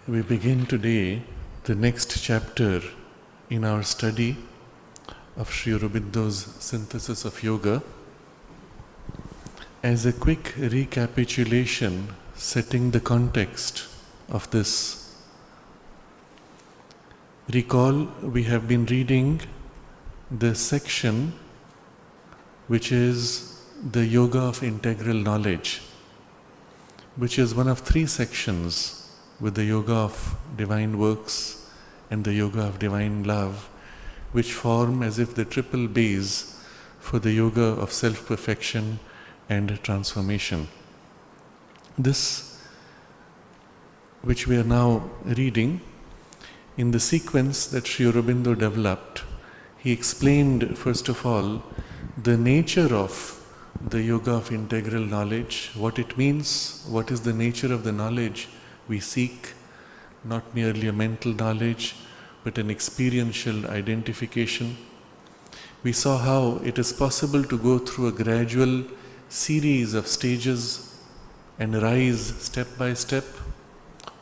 We begin today the next chapter in our study of Sri Aurobindo's synthesis of yoga. As a quick recapitulation, setting the context of this, recall we have been reading the section which is the yoga of integral knowledge, which is one of three sections, with the yoga of divine works and the yoga of divine love, which form as if the triple base for the yoga of self-perfection and transformation. This, which we are now reading, in the sequence that Sri Aurobindo developed, he explained first of all the nature of the yoga of integral knowledge, what it means, what is the nature of the knowledge we seek, not merely a mental knowledge, but an experiential identification. We saw how it is possible to go through a gradual series of stages and rise step by step,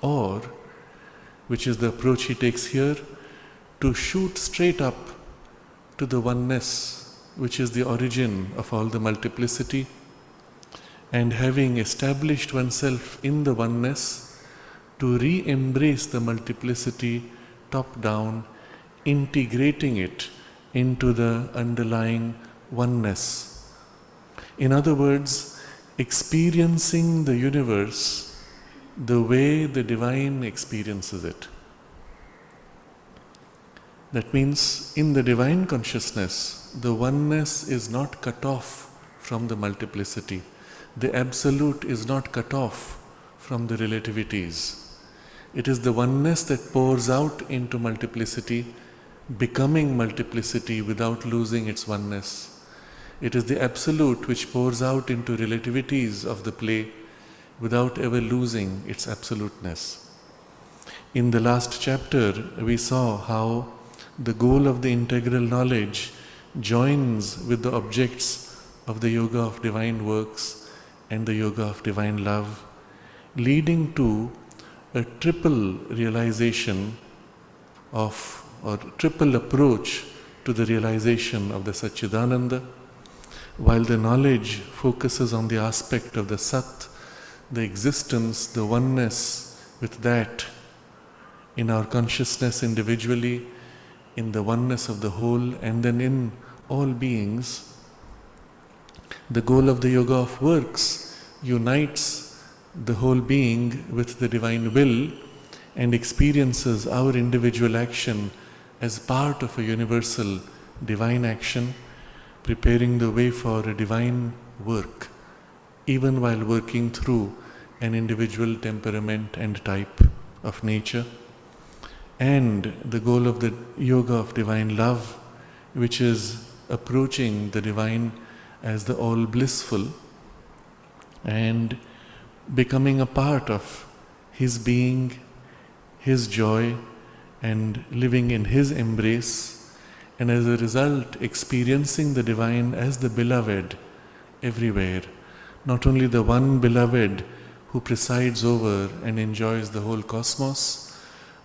or, which is the approach he takes here, to shoot straight up to the oneness, which is the origin of all the multiplicity, and having established oneself in the oneness, to re-embrace the multiplicity top-down, integrating it into the underlying oneness. In other words, experiencing the universe the way the divine experiences it. That means, in the divine consciousness, the oneness is not cut off from the multiplicity. The absolute is not cut off from the relativities. It is the oneness that pours out into multiplicity, becoming multiplicity without losing its oneness. It is the absolute which pours out into relativities of the play without ever losing its absoluteness. In the last chapter, we saw how the goal of the integral knowledge joins with the objects of the yoga of divine works and the yoga of divine love, leading to a triple realization of, or triple approach to the realization of the Satchidananda. While the knowledge focuses on the aspect of the Sat, the existence, the oneness with that in our consciousness individually, in the oneness of the whole, and then in all beings, the goal of the yoga of works unites the whole being with the divine will and experiences our individual action as part of a universal divine action, preparing the way for a divine work, even while working through an individual temperament and type of nature. And the goal of the yoga of divine love, which is approaching the divine as the all blissful and becoming a part of his being, his joy, and living in his embrace, and as a result experiencing the divine as the beloved everywhere, not only the one beloved who presides over and enjoys the whole cosmos,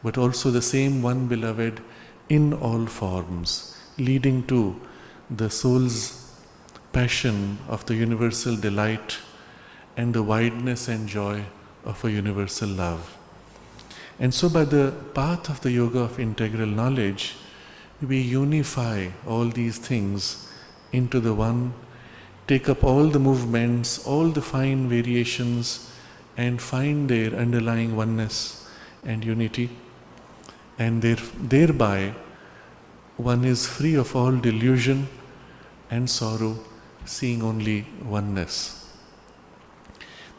but also the same one beloved in all forms, leading to the soul's passion of the universal delight and the wideness and joy of a universal love. And so by the path of the yoga of integral knowledge, we unify all these things into the one, take up all the movements, all the fine variations, and find their underlying oneness and unity. And thereby one is free of all delusion and sorrow, seeing only oneness.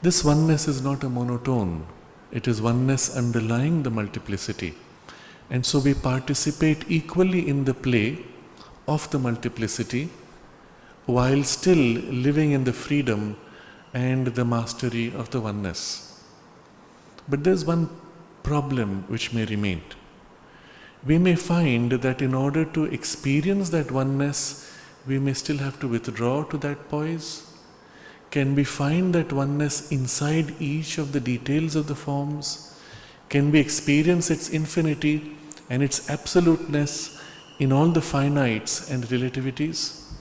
This oneness is not a monotone, it is oneness underlying the multiplicity. And so we participate equally in the play of the multiplicity while still living in the freedom and the mastery of the oneness. But there's one problem which may remain. We may find that in order to experience that oneness, we may still have to withdraw to that poise. Can we find that oneness inside each of the details of the forms? Can we experience its infinity and its absoluteness in all the finites and relativities?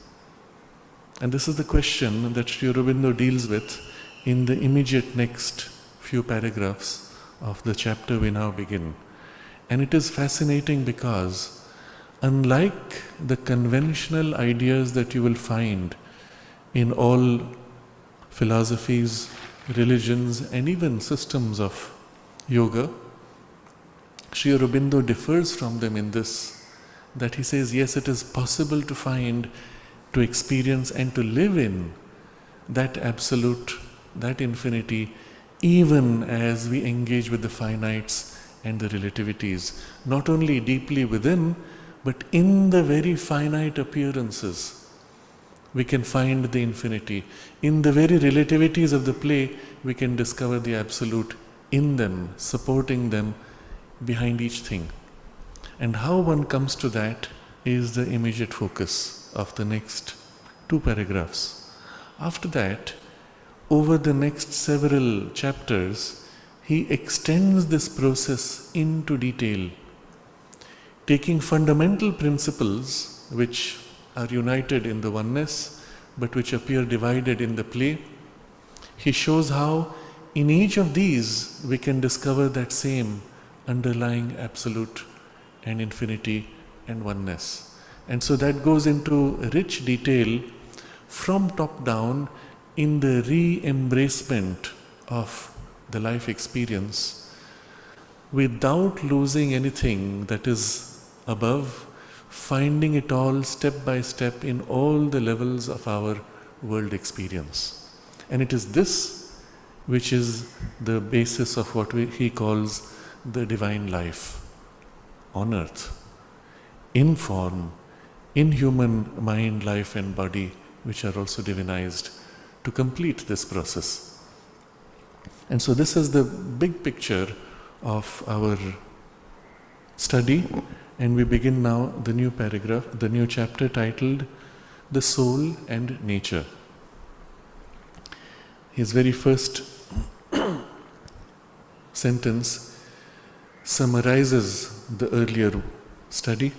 And this is the question that Sri Aurobindo deals with in the immediate next few paragraphs of the chapter we now begin. And it is fascinating because, unlike the conventional ideas that you will find in all philosophies, religions, and even systems of yoga, Sri Aurobindo differs from them in this, that he says, yes, it is possible to find, to experience, and to live in that absolute, that infinity, even as we engage with the finites and the relativities, not only deeply within, but in the very finite appearances. We can find the infinity. In the very relativities of the play, we can discover the absolute in them, supporting them behind each thing. And how one comes to that is the immediate focus of the next 2 paragraphs. After that, over the next several chapters, he extends this process into detail, taking fundamental principles which are united in the oneness, but which appear divided in the play. He shows how in each of these we can discover that same underlying absolute and infinity and oneness. And so that goes into rich detail from top down in the re-embracement of the life experience without losing anything that is above, finding it all step by step in all the levels of our world experience. And it is this which is the basis of what he calls the divine life on earth, in form, in human mind, life and body, which are also divinized, to complete this process. And so this is the big picture of our study. And we begin now the new paragraph, the new chapter titled The Soul and Nature. His very first sentence summarizes the earlier study.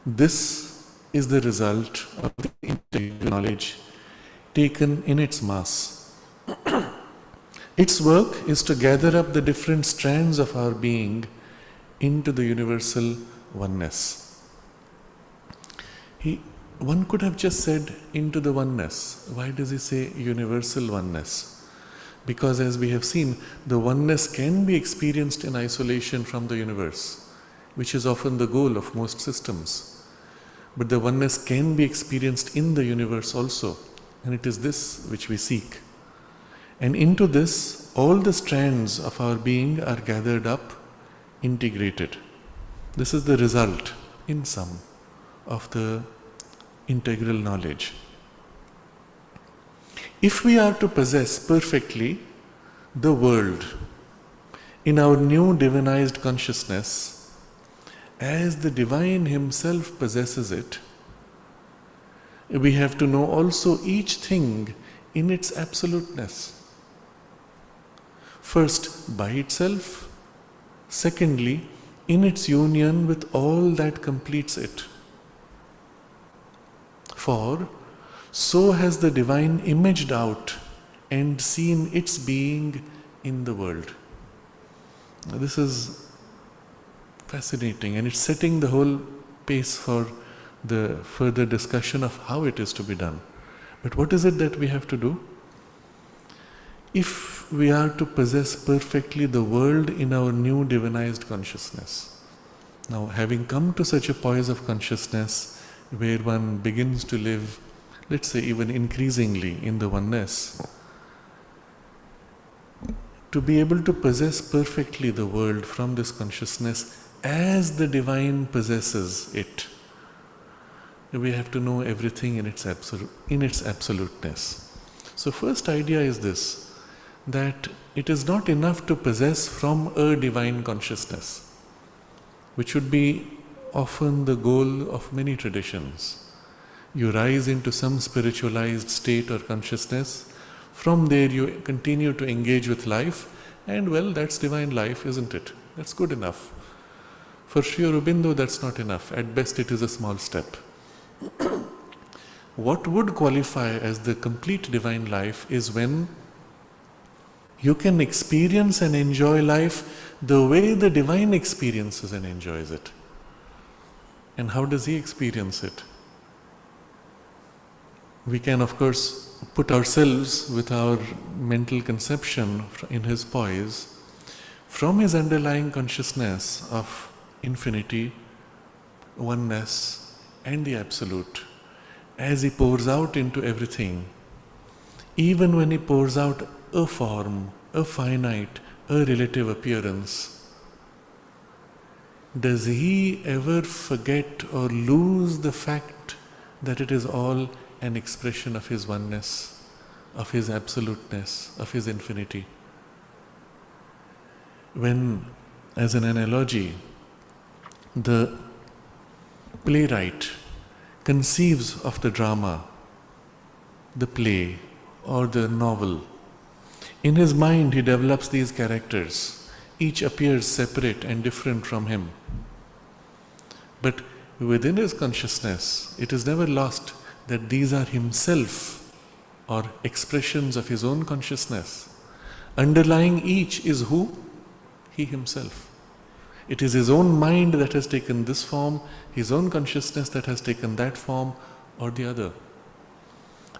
This is the result of the integral knowledge taken in its mass. Its work is to gather up the different strands of our being into the universal oneness. One could have just said into the oneness. Why does he say universal oneness? Because as we have seen, the oneness can be experienced in isolation from the universe, which is often the goal of most systems. But the oneness can be experienced in the universe also, and it is this which we seek. And into this, all the strands of our being are gathered up, integrated. This is the result, in sum, of the integral knowledge. If we are to possess perfectly the world in our new divinized consciousness, as the divine himself possesses it, we have to know also each thing in its absoluteness. First, by itself. Secondly, in its union with all that completes it. For so has the divine imaged out and seen its being in the world. Now, this is fascinating, and it's setting the whole pace for the further discussion of how it is to be done. But what is it that we have to do? If we are to possess perfectly the world in our new divinized consciousness. Now, having come to such a poise of consciousness where one begins to live, let's say even increasingly in the oneness, to be able to possess perfectly the world from this consciousness as the divine possesses it, we have to know everything in its absoluteness. So first idea is this, that it is not enough to possess from a divine consciousness, which would be often the goal of many traditions. You rise into some spiritualized state or consciousness, from there you continue to engage with life, and well, that's divine life, isn't it? That's good enough. For Sri Aurobindo, that's not enough. At best, it is a small step. What would qualify as the complete divine life is when you can experience and enjoy life the way the divine experiences and enjoys it. And how does he experience it? We can, of course, put ourselves with our mental conception in his poise from his underlying consciousness of infinity, oneness, and the Absolute. As he pours out into everything, even when he pours out a form, a finite, a relative appearance, does he ever forget or lose the fact that it is all an expression of his oneness, of his absoluteness, of his infinity? When, as an analogy, the playwright conceives of the drama, the play, or the novel, in his mind he develops these characters. Each appears separate and different from him. But within his consciousness, it is never lost that these are himself or expressions of his own consciousness. Underlying each is who? He himself. It is his own mind that has taken this form, his own consciousness that has taken that form or the other.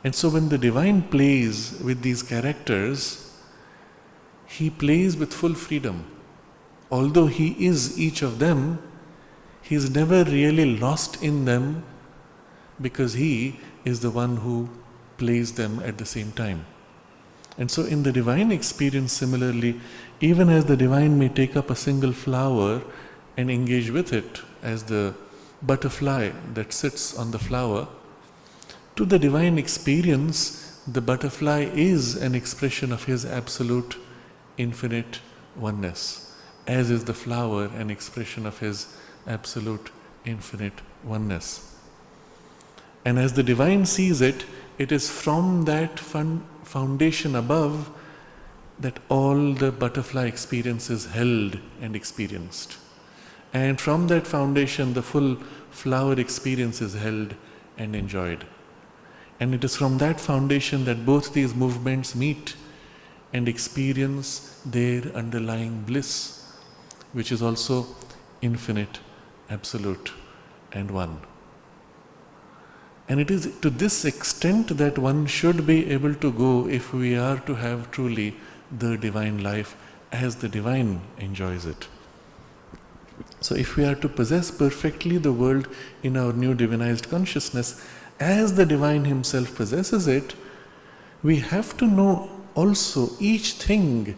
And so when the divine plays with these characters, he plays with full freedom. Although he is each of them, he is never really lost in them because he is the one who plays them at the same time. And so in the divine experience, similarly, even as the divine may take up a single flower and engage with it as the butterfly that sits on the flower, to the divine experience, the butterfly is an expression of his absolute infinite oneness, as is the flower an expression of his absolute infinite oneness. And as the divine sees it, it is from that foundation above that all the butterfly experience is held and experienced. And from that foundation, the full flower experience is held and enjoyed. And it is from that foundation that both these movements meet and experience their underlying bliss, which is also infinite, absolute, and one. And it is to this extent that one should be able to go if we are to have truly the divine life as the divine enjoys it. So if we are to possess perfectly the world in our new divinized consciousness as the divine himself possesses it, we have to know also each thing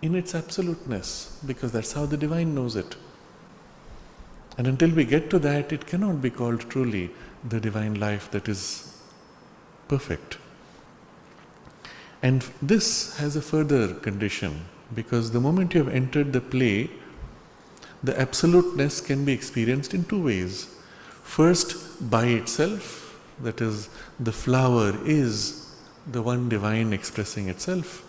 in its absoluteness, because that's how the divine knows it. And until we get to that, it cannot be called truly the divine life that is perfect. And this has a further condition, because the moment you have entered the play, the absoluteness can be experienced in two ways. First, by itself, that is, the flower is the one divine expressing itself.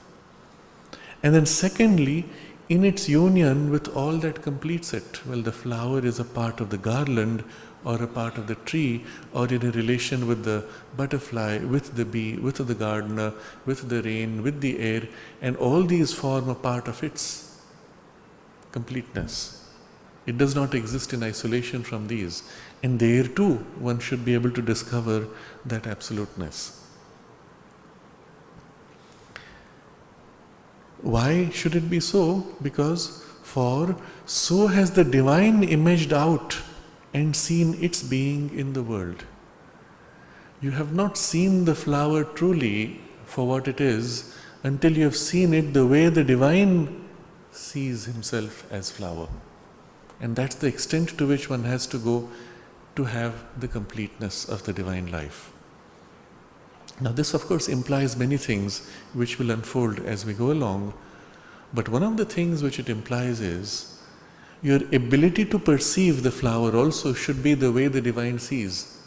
And then secondly, in its union with all that completes it. Well, the flower is a part of the garland or a part of the tree, or in a relation with the butterfly, with the bee, with the gardener, with the rain, with the air, and all these form a part of its completeness. It does not exist in isolation from these. And there too, one should be able to discover that absoluteness. Why should it be so? Because for so has the divine imaged out and seen its being in the world. You have not seen the flower truly for what it is until you have seen it the way the divine sees himself as flower. And that's the extent to which one has to go to have the completeness of the divine life. Now this of course implies many things which will unfold as we go along, but one of the things which it implies is your ability to perceive the flower also should be the way the divine sees.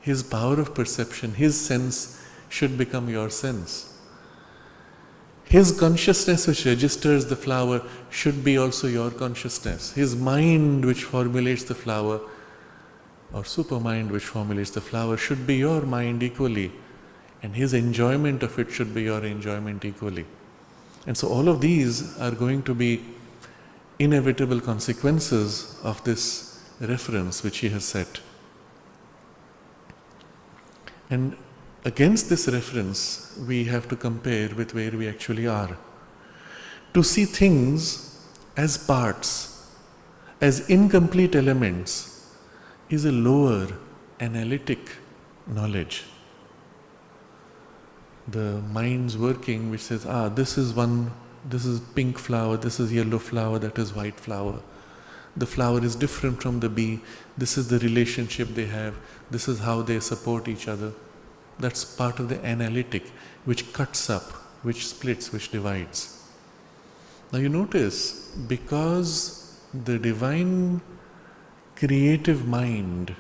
His power of perception, his sense should become your sense. His consciousness which registers the flower should be also your consciousness. His mind which formulates the flower, or supermind which formulates the flower, should be your mind equally. And his enjoyment of it should be your enjoyment equally. And so all of these are going to be inevitable consequences of this reference which he has set. And against this reference, we have to compare with where we actually are. To see things as parts, as incomplete elements, is a lower analytic knowledge. The mind's working which says, this is pink flower, this is yellow flower, that is white flower. The flower is different from the bee, this is the relationship they have, this is how they support each other. That's part of the analytic, which cuts up, which splits, which divides. Now you notice, because the divine creative mind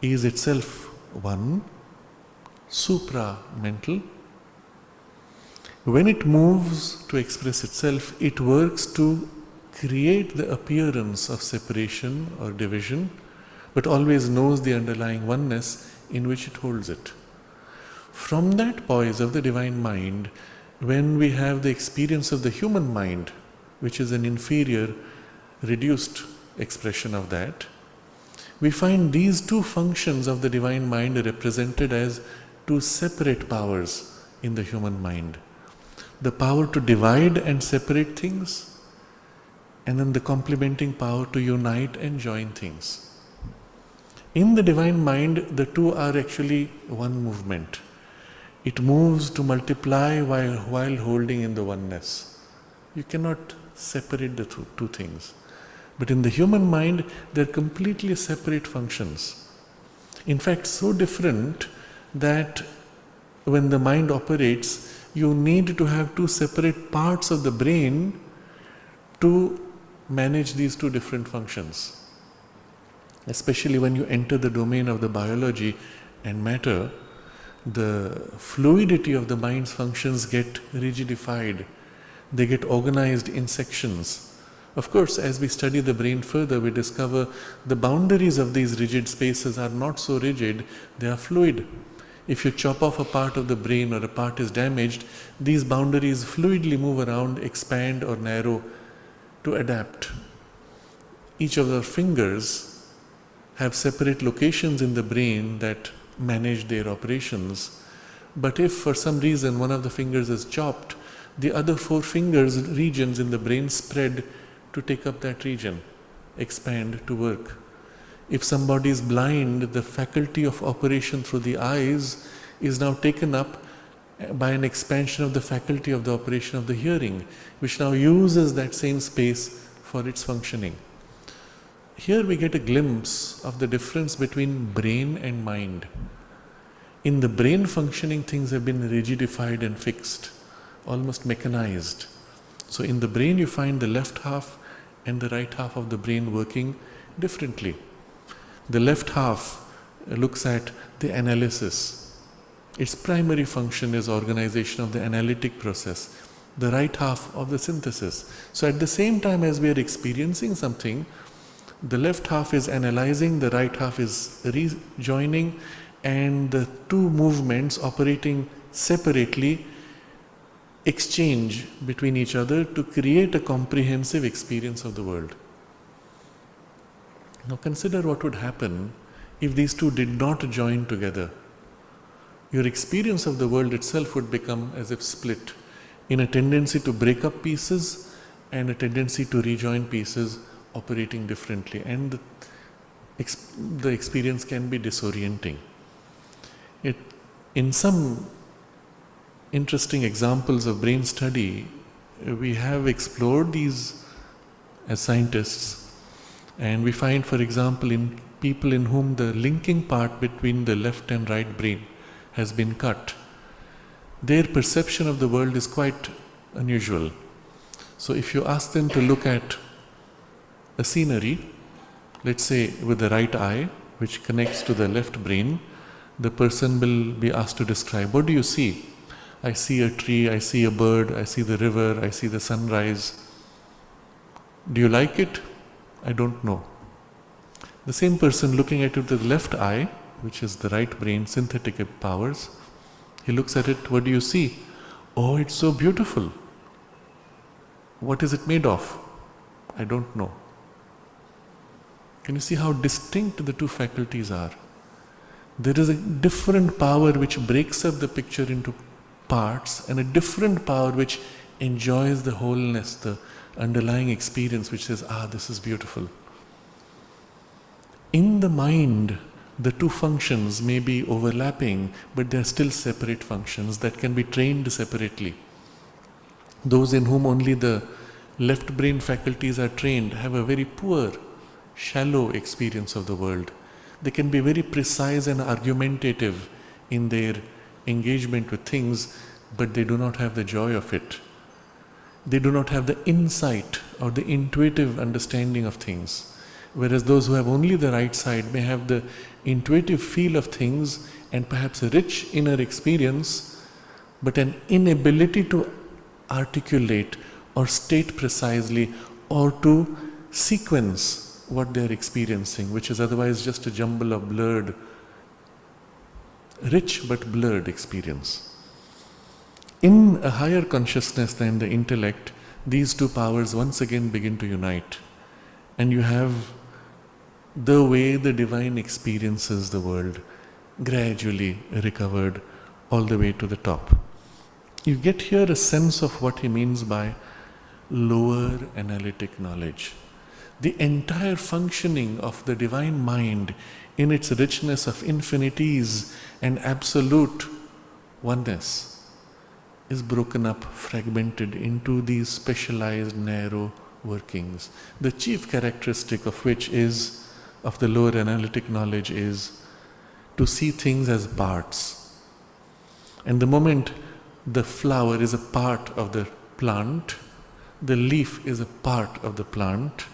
is itself one, supra-mental, when it moves to express itself, it works to create the appearance of separation or division, but always knows the underlying oneness in which it holds it. From that poise of the divine mind, when we have the experience of the human mind, which is an inferior, reduced expression of that, we find these two functions of the divine mind represented as two separate powers in the human mind. The power to divide and separate things, and then the complementing power to unite and join things. In the divine mind, the two are actually one movement. It moves to multiply while holding in the oneness. You cannot separate the two things. But in the human mind, they're completely separate functions. In fact, so different that when the mind operates, you need to have two separate parts of the brain to manage these two different functions. Especially when you enter the domain of the biology and matter, the fluidity of the mind's functions get rigidified. They get organized in sections. Of course, as we study the brain further, we discover the boundaries of these rigid spaces are not so rigid, they are fluid. If you chop off a part of the brain or a part is damaged, these boundaries fluidly move around, expand or narrow to adapt. Each of our fingers have separate locations in the brain that manage their operations. But if for some reason one of the fingers is chopped, the other four fingers regions in the brain spread to take up that region, expand to work. If somebody is blind, the faculty of operation through the eyes is now taken up by an expansion of the faculty of the operation of the hearing, which now uses that same space for its functioning. Here we get a glimpse of the difference between brain and mind. In the brain functioning, things have been rigidified and fixed, almost mechanized. So in the brain you find the left half and the right half of the brain working differently. The left half looks at the analysis. Its primary function is organization of the analytic process. The right half of the synthesis. So at the same time as we are experiencing something, the left half is analyzing, the right half is rejoining, and the two movements operating separately exchange between each other to create a comprehensive experience of the world. Now consider what would happen if these two did not join together. Your experience of the world itself would become as if split in a tendency to break up pieces and a tendency to rejoin pieces operating differently, and the experience can be disorienting. In some interesting examples of brain study, we have explored these as scientists, and we find, for example, in people in whom the linking part between the left and right brain has been cut, their perception of the world is quite unusual. So if you ask them to look at a scenery, let's say with the right eye, which connects to the left brain, the person will be asked to describe, what do you see? I see a tree, I see a bird, I see the river, I see the sunrise. Do you like it? I don't know. The same person looking at it with the left eye, which is the right brain, synthetic powers, he looks at it, what do you see? Oh, it's so beautiful. What is it made of? I don't know. Can you see how distinct the two faculties are? There is a different power which breaks up the picture into parts, and a different power which enjoys the wholeness, the underlying experience which says, this is beautiful. In the mind, the two functions may be overlapping, but they are still separate functions that can be trained separately. Those in whom only the left brain faculties are trained have a very poor, shallow experience of the world. They can be very precise and argumentative in their engagement with things, but they do not have the joy of it. They do not have the insight or the intuitive understanding of things. Whereas those who have only the right side may have the intuitive feel of things and perhaps a rich inner experience, but an inability to articulate or state precisely or to sequence what they are experiencing, which is otherwise just a jumble of blurred, rich but blurred experience. In a higher consciousness than the intellect, these two powers once again begin to unite, and you have the way the divine experiences the world gradually recovered all the way to the top. You get here a sense of what he means by lower analytic knowledge. The entire functioning of the divine mind in its richness of infinities and absolute oneness is broken up, fragmented into these specialized, narrow workings. The chief characteristic of which is, of the lower analytic knowledge, is to see things as parts. And the moment the flower is a part of the plant, the leaf is a part of the plant,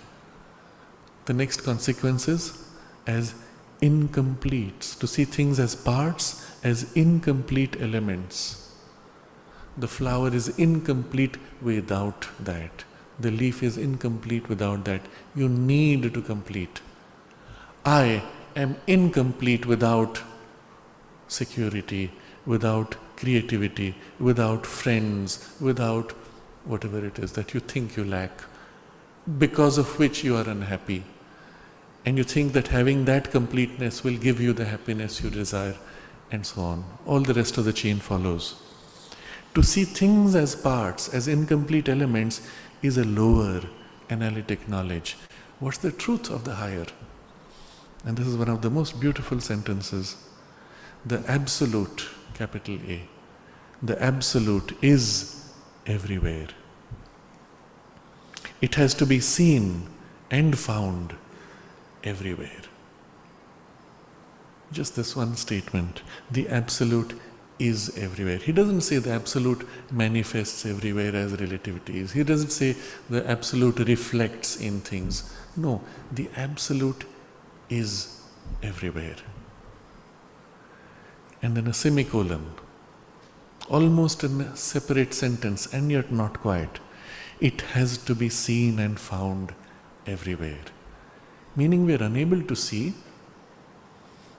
the next consequence is as incomplete. To see things as parts, as incomplete elements. The flower is incomplete without that. The leaf is incomplete without that. You need to complete. I am incomplete without security, without creativity, without friends, without whatever it is that you think you lack, because of which you are unhappy. And you think that having that completeness will give you the happiness you desire, and so on. All the rest of the chain follows. To see things as parts, as incomplete elements, is a lower analytic knowledge. What's the truth of the higher? And this is one of the most beautiful sentences. The absolute, capital A, the absolute is everywhere. It has to be seen and found everywhere. Just this one statement, the absolute is everywhere. He doesn't say the absolute manifests everywhere as relativity is. He doesn't say the absolute reflects in things. No, the absolute is everywhere. And then a semicolon, almost in a separate sentence, and yet not quite. It has to be seen and found everywhere. Meaning we are unable to see,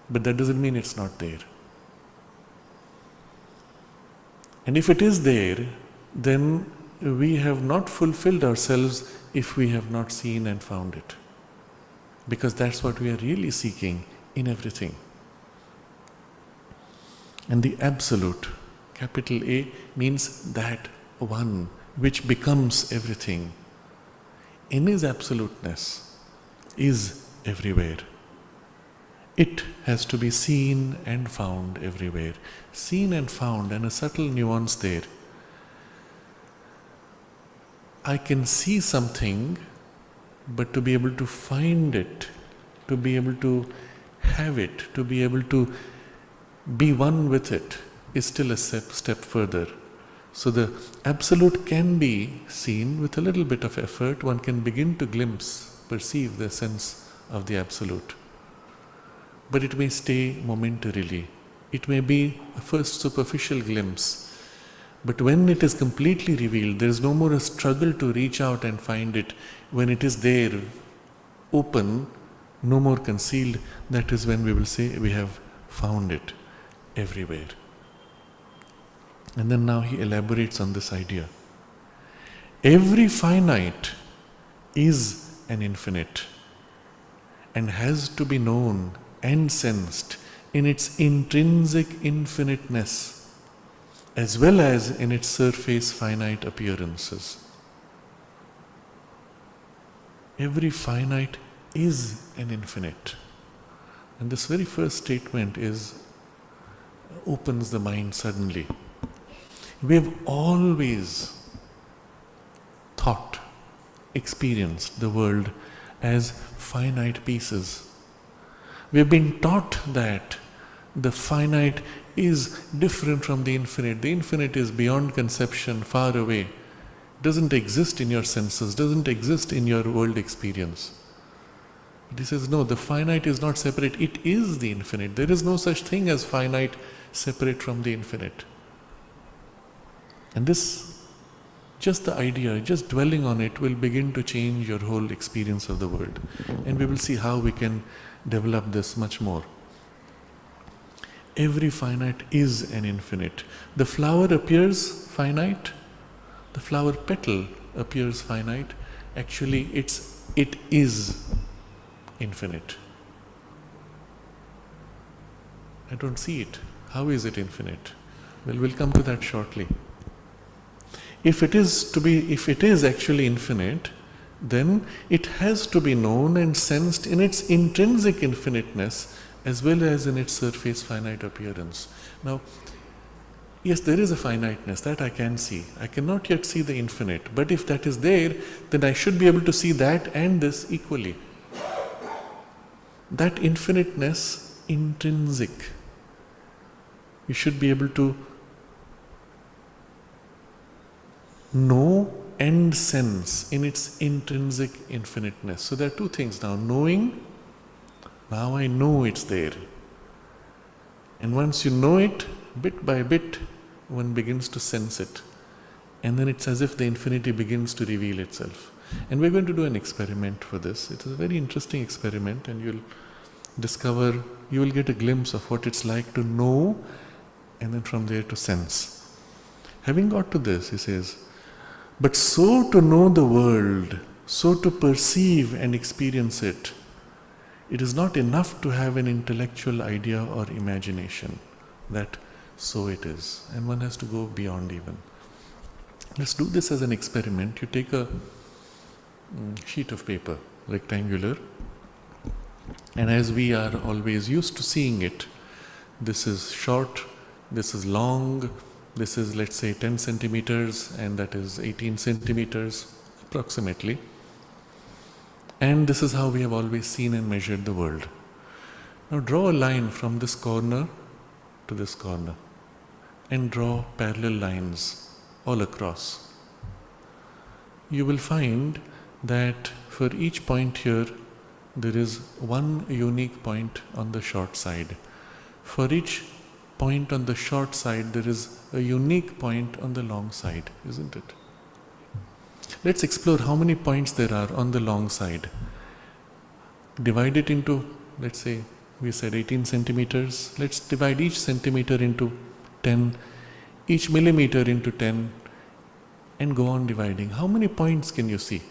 but that doesn't mean it's not there. And if it is there, then we have not fulfilled ourselves if we have not seen and found it. Because that's what we are really seeking in everything. And the absolute, capital A, means that one which becomes everything, in his absoluteness, is everywhere. It has to be seen and found everywhere. Seen and found, and a subtle nuance there. I can see something, but to be able to find it, to be able to have it, to be able to be one with it, is still a step further. So the absolute can be seen with a little bit of effort. One can begin to perceive the sense of the absolute. But it may stay momentarily. It may be a first superficial glimpse. But when it is completely revealed, there is no more a struggle to reach out and find it. When it is there, open, no more concealed, that is when we will say we have found it everywhere. And then now he elaborates on this idea. Every finite is an infinite and has to be known and sensed in its intrinsic infiniteness as well as in its surface finite appearances. Every finite is an infinite. And this very first statement opens the mind suddenly. We have always thought, experienced the world as finite pieces. We have been taught that the finite is different from the infinite. The infinite is beyond conception, far away. Doesn't exist in your senses, doesn't exist in your world experience. But he says, no, the finite is not separate. It is the infinite. There is no such thing as finite separate from the infinite. And this, just the idea, just dwelling on it will begin to change your whole experience of the world. And we will see how we can develop this much more. Every finite is an infinite. The flower appears finite. The flower petal appears finite. Actually, it is infinite. I don't see it. How is it infinite? Well, we'll come to that shortly. If it is actually infinite, then it has to be known and sensed in its intrinsic infiniteness as well as in its surface finite appearance. Now, yes, there is a finiteness that I can see. I cannot yet see the infinite, but if that is there, then I should be able to see that and this equally. That infiniteness, intrinsic. You should be able to know and sense in its intrinsic infiniteness. So there are two things now. Knowing, now I know it's there. And once you know it, bit by bit, one begins to sense it. And then it's as if the infinity begins to reveal itself. And we're going to do an experiment for this. It is a very interesting experiment, and you'll discover, you will get a glimpse of what it's like to know and then from there to sense. Having got to this, he says, but so to know the world, so to perceive and experience it, it is not enough to have an intellectual idea or imagination that so it is. And one has to go beyond even. Let's do this as an experiment. You take a sheet of paper, rectangular, and as we are always used to seeing it, this is short, this is long, this is, let's say, 10 centimeters, and that is 18 centimeters approximately. And this is how we have always seen and measured the world. Now draw a line from this corner to this corner and draw parallel lines all across. You will find that for each point here, there is one unique point on the short side. For each point on the short side, there is a unique point on the long side, isn't it? Let's explore how many points there are on the long side. Divide it into, let's say, we said 18 centimeters. Let's divide each centimeter into 10, each millimeter into 10, and go on dividing. How many points can you see?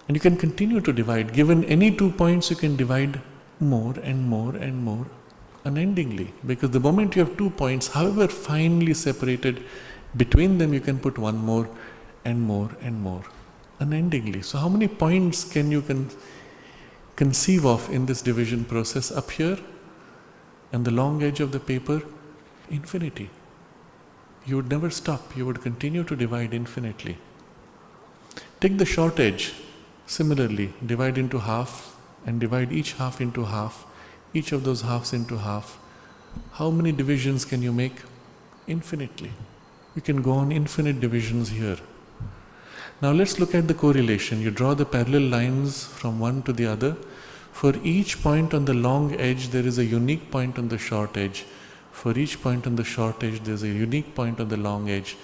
And you can continue to divide. Given any 2 points, you can divide more and more and more unendingly. Because the moment you have 2 points, however finely separated, between them you can put one more and more and more unendingly. So how many points can you conceive of in this division process? Up here, and the long edge of the paper, infinity. You would never stop. You would continue to divide infinitely. Take the short edge. Similarly, divide into half and divide each half into half, each of those halves into half. How many divisions can you make? Infinitely. You can go on infinite divisions here. Now let's look at the correlation. You draw the parallel lines from one to the other. For each point on the long edge, there is a unique point on the short edge. For each point on the short edge, there's a unique point on the long edge.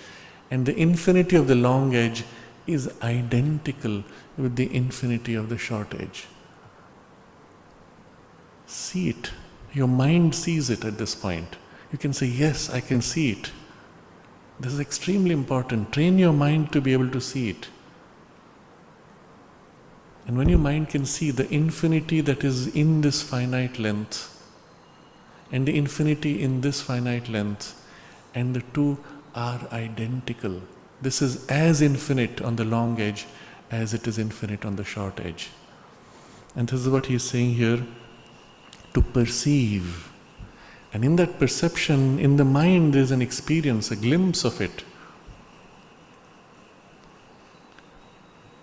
And the infinity of the long edge is identical with the infinity of the short edge. See it. Your mind sees it at this point. You can say, yes, I can see it. This is extremely important. Train your mind to be able to see it. And when your mind can see the infinity that is in this finite length, and the infinity in this finite length, and the two are identical. This is as infinite on the long edge as it is infinite on the short edge. And this is what he is saying here, to perceive. And in that perception, in the mind, there is an experience, a glimpse of it.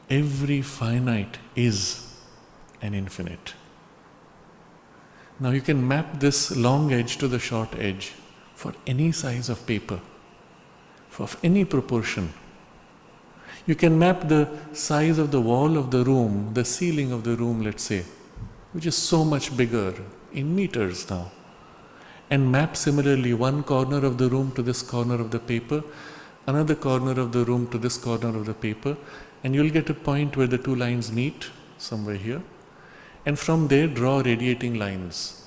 Every finite is an infinite. Now you can map this long edge to the short edge for any size of paper, for any proportion. You can map the size of the wall of the room, the ceiling of the room, let's say, which is so much bigger, in meters now, and map similarly one corner of the room to this corner of the paper, another corner of the room to this corner of the paper, and you'll get a point where the two lines meet, somewhere here, and from there draw radiating lines.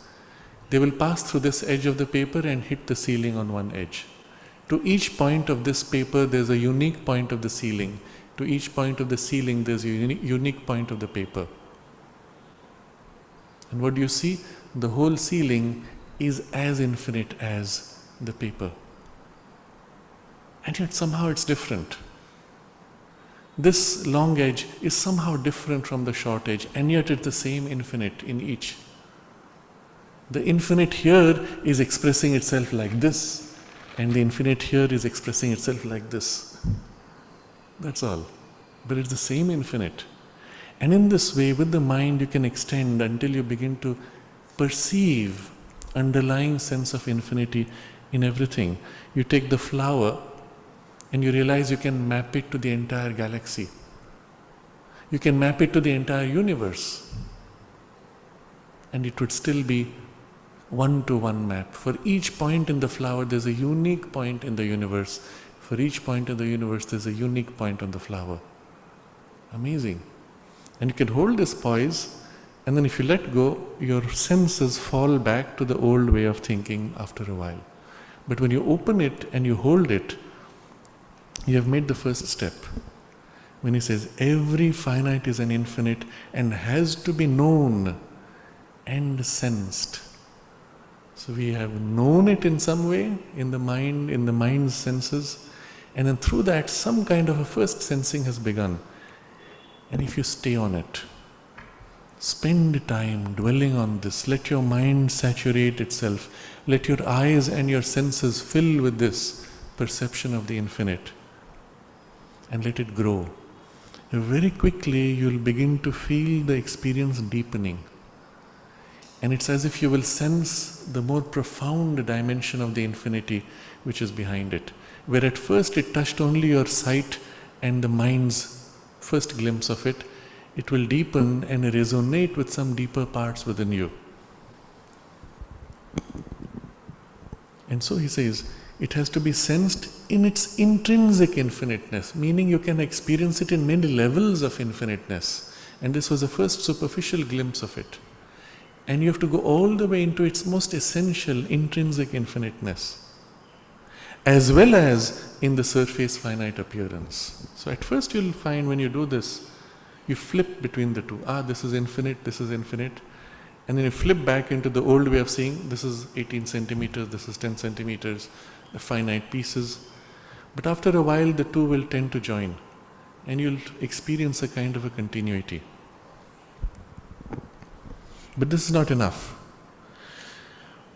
They will pass through this edge of the paper and hit the ceiling on one edge. To each point of this paper, there's a unique point of the ceiling. To each point of the ceiling, there's a unique point of the paper. And what do you see? The whole ceiling is as infinite as the paper. And yet somehow it's different. This long edge is somehow different from the short edge, and yet it's the same infinite in each. The infinite here is expressing itself like this, and the infinite here is expressing itself like this. That's all. But it's the same infinite. And in this way, with the mind, you can extend until you begin to perceive underlying sense of infinity in everything. You take the flower and you realize you can map it to the entire galaxy. You can map it to the entire universe. And it would still be one-to-one map. For each point in the flower, there's a unique point in the universe. For each point in the universe, there's a unique point on the flower. Amazing. And you can hold this poise, and then if you let go, your senses fall back to the old way of thinking after a while. But when you open it and you hold it, you have made the first step. When he says every finite is an infinite and has to be known and sensed. So we have known it in some way, in the mind's senses, and then through that some kind of a first sensing has begun. And if you stay on it, spend time dwelling on this, let your mind saturate itself, let your eyes and your senses fill with this perception of the infinite, and let it grow. Very quickly you'll begin to feel the experience deepening. And it's as if you will sense the more profound dimension of the infinity which is behind it. Where at first it touched only your sight and the mind's first glimpse of it, it will deepen and resonate with some deeper parts within you. And so he says, it has to be sensed in its intrinsic infiniteness, meaning you can experience it in many levels of infiniteness. And this was the first superficial glimpse of it. And you have to go all the way into its most essential intrinsic infiniteness, as well as in the surface finite appearance. So at first you'll find when you do this, you flip between the two. This is infinite, and then you flip back into the old way of seeing, this is 18 centimeters, this is 10 centimeters, the finite pieces. But after a while the two will tend to join, and you'll experience a kind of a continuity. But this is not enough.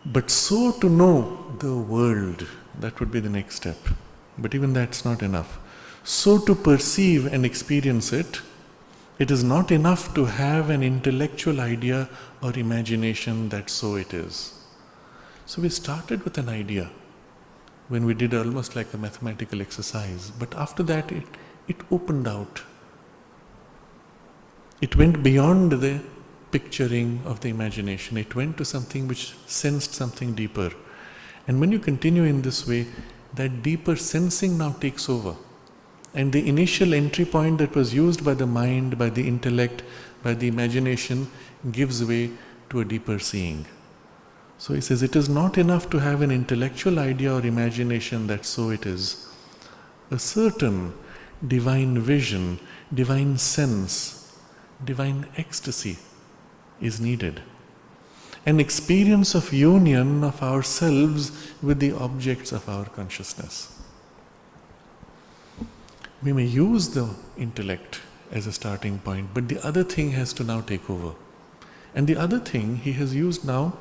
But so to know the world, that would be the next step. But even that's not enough. So to perceive and experience it, it is not enough to have an intellectual idea or imagination that so it is. So we started with an idea when we did almost like a mathematical exercise. But after that it opened out. It went beyond the picturing of the imagination. It went to something which sensed something deeper. And when you continue in this way, that deeper sensing now takes over. And the initial entry point that was used by the mind, by the intellect, by the imagination, gives way to a deeper seeing. So he says, it is not enough to have an intellectual idea or imagination that so it is. A certain divine vision, divine sense, divine ecstasy is needed. An experience of union of ourselves with the objects of our consciousness. We may use the intellect as a starting point, but the other thing has to now take over. And the other thing, he has used now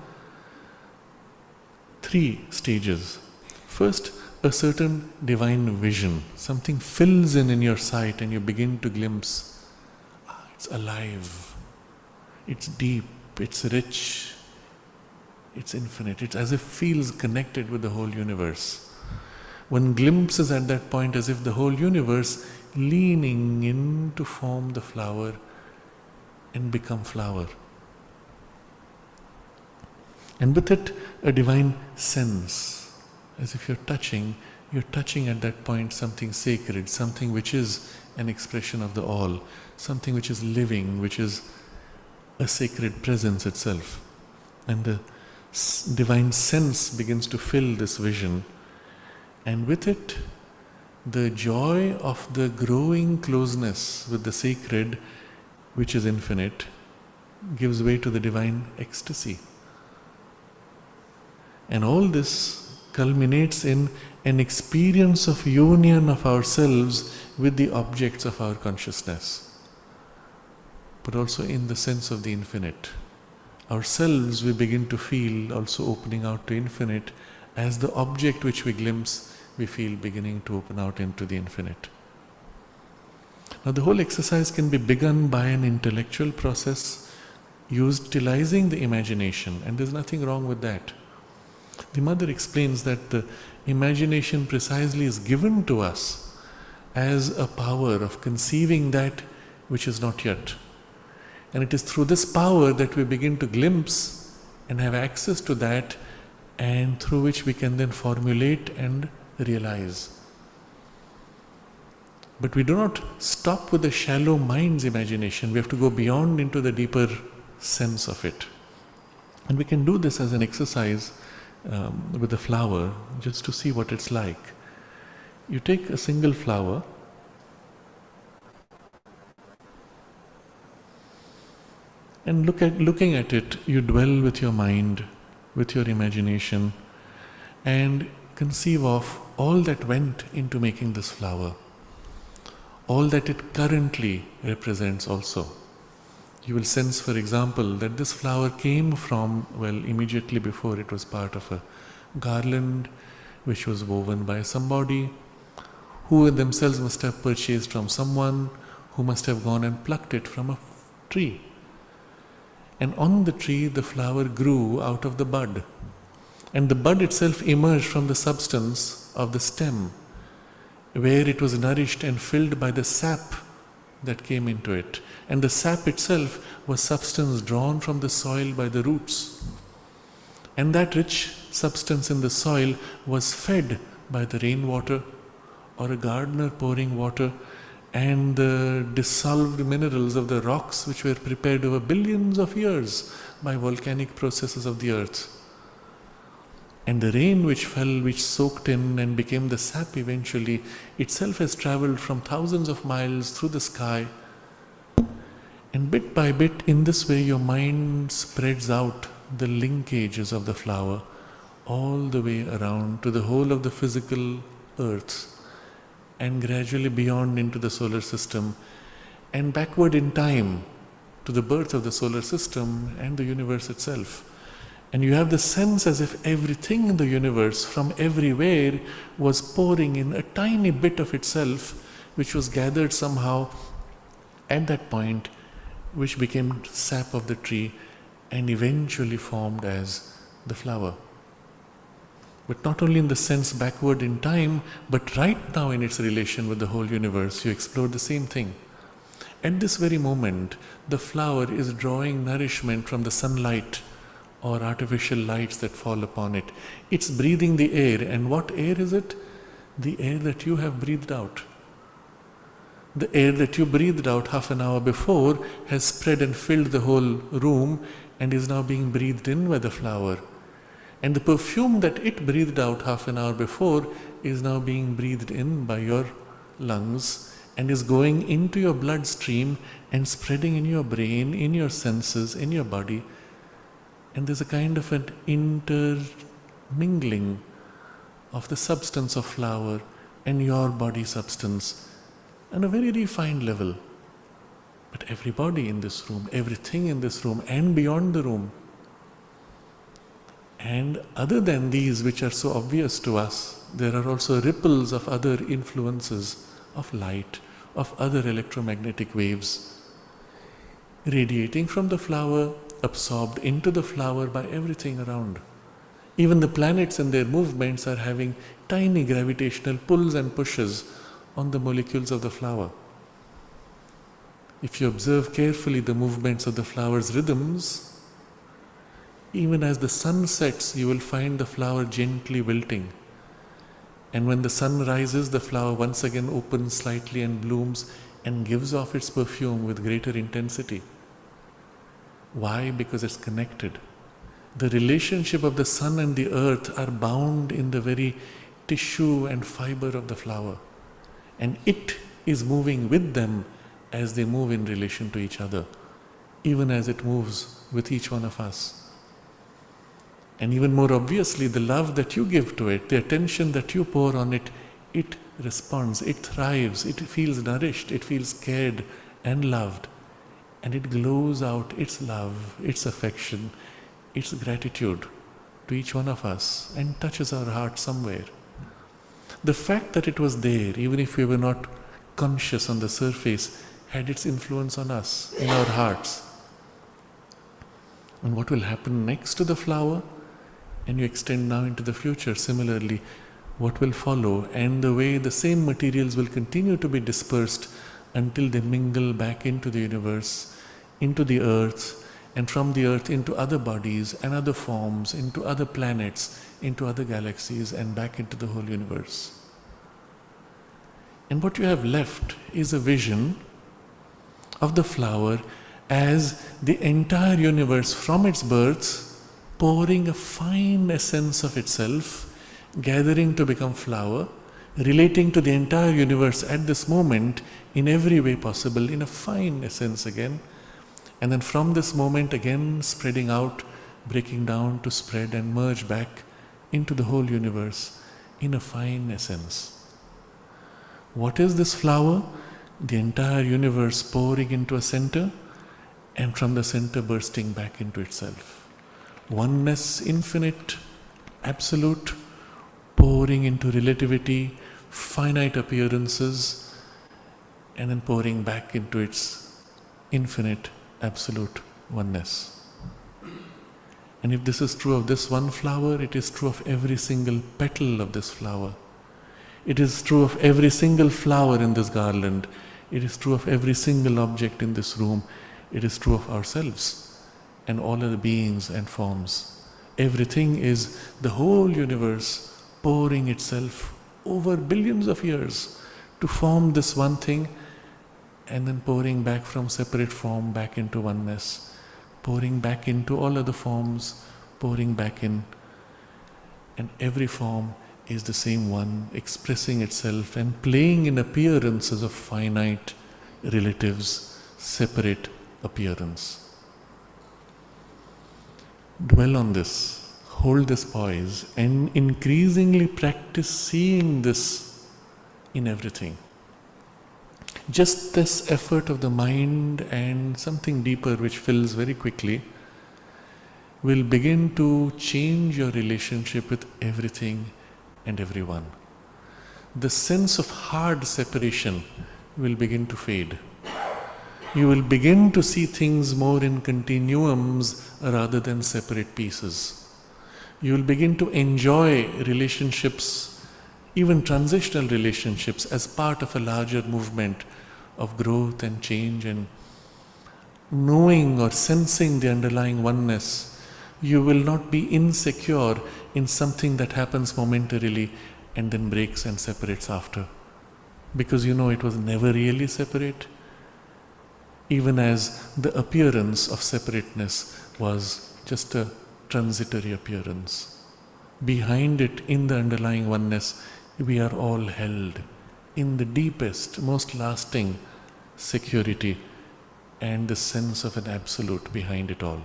3 stages. First, a certain divine vision. Something fills in your sight and you begin to glimpse. It's alive. It's deep. It's rich. It's infinite. It's as if feels connected with the whole universe. One glimpses at that point as if the whole universe leaning in to form the flower and become flower. And with it, a divine sense, as if you're touching at that point something sacred, something which is an expression of the all, something which is living, which is a sacred presence itself. And the divine sense begins to fill this vision, and with it, the joy of the growing closeness with the sacred, which is infinite, gives way to the divine ecstasy. And all this culminates in an experience of union of ourselves with the objects of our consciousness, but also in the sense of the infinite. Ourselves we begin to feel also opening out to infinite, as the object which we glimpse we feel beginning to open out into the infinite. Now the whole exercise can be begun by an intellectual process, utilizing the imagination, and there's nothing wrong with that. The mother explains that the imagination precisely is given to us as a power of conceiving that which is not yet. And it is through this power that we begin to glimpse and have access to that, and through which we can then formulate and realize. But we do not stop with the shallow mind's imagination. We have to go beyond into the deeper sense of it. And we can do this as an exercise with a flower, just to see what it's like. You take a single flower, and looking at it, you dwell with your mind, with your imagination, and conceive of all that went into making this flower, all that it currently represents also. You will sense, for example, that this flower came from, immediately before it was part of a garland which was woven by somebody who themselves must have purchased from someone who must have gone and plucked it from a tree. And on the tree the flower grew out of the bud, and the bud itself emerged from the substance of the stem, where it was nourished and filled by the sap that came into it. And the sap itself was substance drawn from the soil by the roots. And that rich substance in the soil was fed by the rainwater or a gardener pouring water, and the dissolved minerals of the rocks which were prepared over billions of years by volcanic processes of the earth. And the rain which fell, which soaked in and became the sap eventually, itself has travelled from thousands of miles through the sky. And bit by bit, in this way, your mind spreads out the linkages of the flower all the way around to the whole of the physical earth, and gradually beyond into the solar system, and backward in time to the birth of the solar system and the universe itself. And you have the sense as if everything in the universe from everywhere was pouring in a tiny bit of itself, which was gathered somehow at that point, which became sap of the tree and eventually formed as the flower. But not only in the sense backward in time, but right now in its relation with the whole universe, you explore the same thing. At this very moment, the flower is drawing nourishment from the sunlight or artificial lights that fall upon it. It's breathing the air. And what air is it? The air that you have breathed out. The air that you breathed out half an hour before has spread and filled the whole room and is now being breathed in by the flower. And the perfume that it breathed out half an hour before is now being breathed in by your lungs and is going into your bloodstream and spreading in your brain, in your senses, in your body. And there's a kind of an intermingling of the substance of flower and your body substance on a very refined level. But everybody in this room, everything in this room and beyond the room, and other than these which are so obvious to us, there are also ripples of other influences of light, of other electromagnetic waves radiating from the flower, absorbed into the flower by everything around. Even the planets and their movements are having tiny gravitational pulls and pushes on the molecules of the flower. If you observe carefully the movements of the flower's rhythms, even as the sun sets, you will find the flower gently wilting. And when the sun rises, the flower once again opens slightly and blooms and gives off its perfume with greater intensity. Why? Because it's connected. The relationship of the sun and the earth are bound in the very tissue and fiber of the flower. And it is moving with them as they move in relation to each other, even as it moves with each one of us. And even more obviously, the love that you give to it, the attention that you pour on it, it responds, it thrives, it feels nourished, it feels cared and loved. And it glows out its love, its affection, its gratitude to each one of us and touches our heart somewhere. The fact that it was there, even if we were not conscious on the surface, had its influence on us, in our hearts. And what will happen next to the flower? And you extend now into the future, similarly, what will follow, and the way the same materials will continue to be dispersed until they mingle back into the universe, into the earth, and from the earth into other bodies and other forms, into other planets, into other galaxies, and back into the whole universe. And what you have left is a vision of the flower as the entire universe from its birth pouring a fine essence of itself, gathering to become flower, relating to the entire universe at this moment in every way possible, in a fine essence again, and then from this moment again spreading out, breaking down to spread and merge back into the whole universe in a fine essence. What is this flower? The entire universe pouring into a center, and from the center bursting back into itself. Oneness, infinite, absolute, pouring into relativity, finite appearances, and then pouring back into its infinite, absolute oneness. And if this is true of this one flower, it is true of every single petal of this flower. It is true of every single flower in this garland. It is true of every single object in this room. It is true of ourselves and all other beings and forms. Everything is the whole universe pouring itself over billions of years to form this one thing, and then pouring back from separate form back into oneness, pouring back into all other forms, pouring back in. And every form is the same one, expressing itself and playing in appearances of finite, relatives, separate appearance. Dwell on this, hold this poise, and increasingly practice seeing this in everything. Just this effort of the mind and something deeper which fills very quickly will begin to change your relationship with everything and everyone. The sense of hard separation will begin to fade. You will begin to see things more in continuums rather than separate pieces. You will begin to enjoy relationships, even transitional relationships, as part of a larger movement of growth and change, and knowing or sensing the underlying oneness You will not be insecure in something that happens momentarily and then breaks and separates after. Because you know it was never really separate, even as the appearance of separateness was just a transitory appearance. Behind it, in the underlying oneness, we are all held in the deepest, most lasting security and the sense of an absolute behind it all.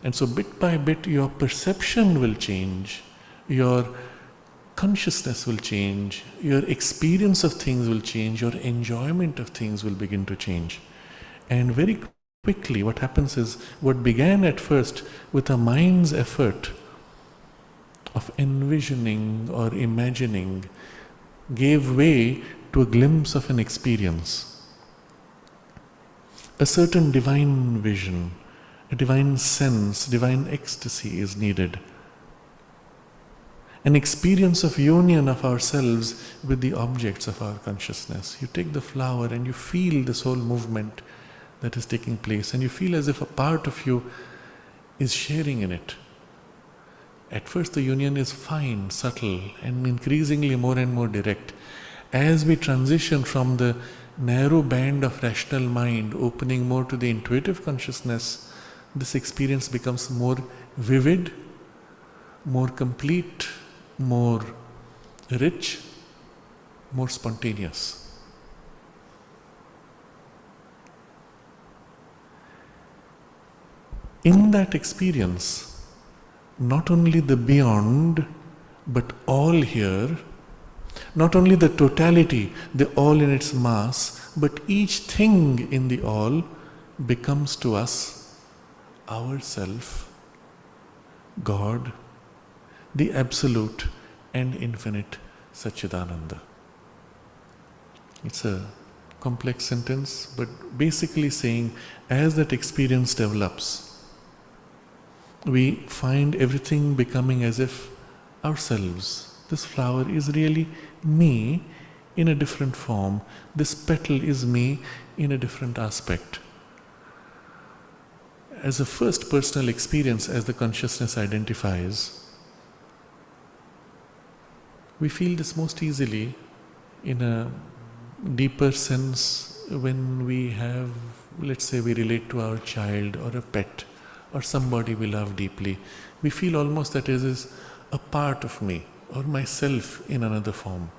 And so bit by bit your perception will change, your consciousness will change, your experience of things will change, your enjoyment of things will begin to change. And very quickly what happens is, what began at first with a mind's effort of envisioning or imagining gave way to a glimpse of an experience. A certain divine vision, a divine sense, divine ecstasy is needed. An experience of union of ourselves with the objects of our consciousness. You take the flower and you feel this whole movement that is taking place, and you feel as if a part of you is sharing in it. At first the union is fine, subtle, and increasingly more and more direct. As we transition from the narrow band of rational mind, opening more to the intuitive consciousness, this experience becomes more vivid, more complete, more rich, more spontaneous. In that experience, not only the beyond, but all here, not only the totality, the all in its mass, but each thing in the all becomes to us ourself, God, the absolute and infinite Satchidananda. It's a complex sentence, but basically saying, as that experience develops, we find everything becoming as if ourselves. This flower is really me in a different form. This petal is me in a different aspect. As a first personal experience, as the consciousness identifies, we feel this most easily in a deeper sense when we have, let's say we relate to our child or a pet or somebody we love deeply. We feel almost that it is a part of me or myself in another form.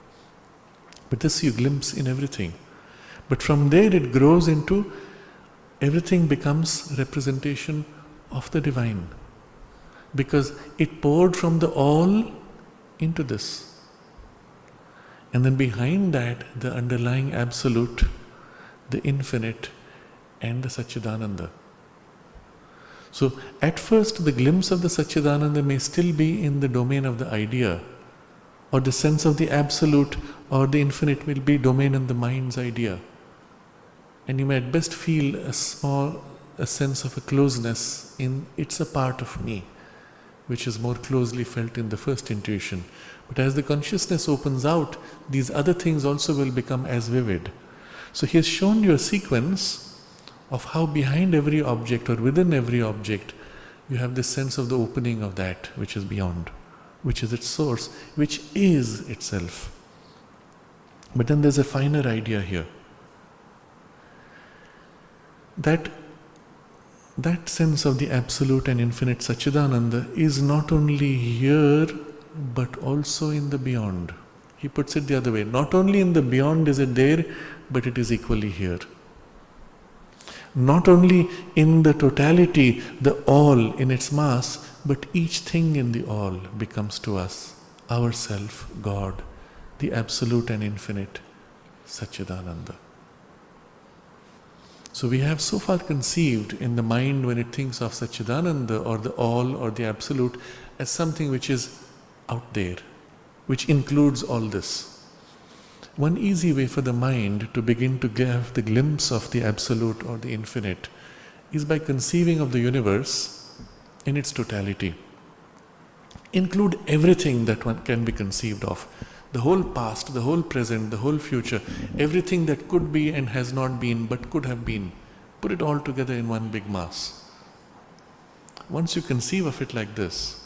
But this you glimpse in everything. But from there it grows into, everything becomes representation of the divine. Because it poured from the all into this. And then behind that, the underlying absolute, the infinite, and the Satchidananda. So at first the glimpse of the Satchidananda may still be in the domain of the idea, or the sense of the absolute or the infinite will be domain in the mind's idea. And you may at best feel a sense of a closeness in, it's a part of me, which is more closely felt in the first intuition. But as the consciousness opens out, these other things also will become as vivid. So he has shown you a sequence of how behind every object or within every object, you have this sense of the opening of that which is beyond, which is its source, which is itself. But then there's a finer idea here. That sense of the absolute and infinite Satchidananda is not only here, but also in the beyond. He puts it the other way. Not only in the beyond is it there, but it is equally here. Not only in the totality, the all in its mass, but each thing in the all becomes to us ourself, God, the absolute and infinite Satchidananda. So we have so far conceived in the mind, when it thinks of Satchidananda or the all or the absolute, as something which is out there, which includes all this. One easy way for the mind to begin to give the glimpse of the absolute or the infinite is by conceiving of the universe in its totality. Include everything that one can be conceived of. The whole past, the whole present, the whole future, everything that could be and has not been but could have been. Put it all together in one big mass. once you conceive of it like this,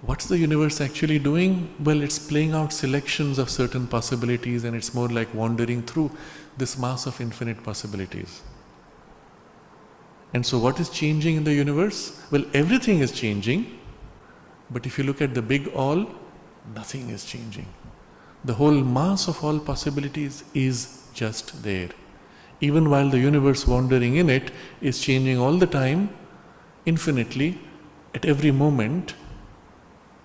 what's the universe actually doing? Well, it's playing out selections of certain possibilities, and it's more like wandering through this mass of infinite possibilities. And so what is changing in the universe? Well, everything is changing, but if you look at the big all, nothing is changing. The whole mass of all possibilities is just there. Even while the universe wandering in it is changing all the time, infinitely, at every moment,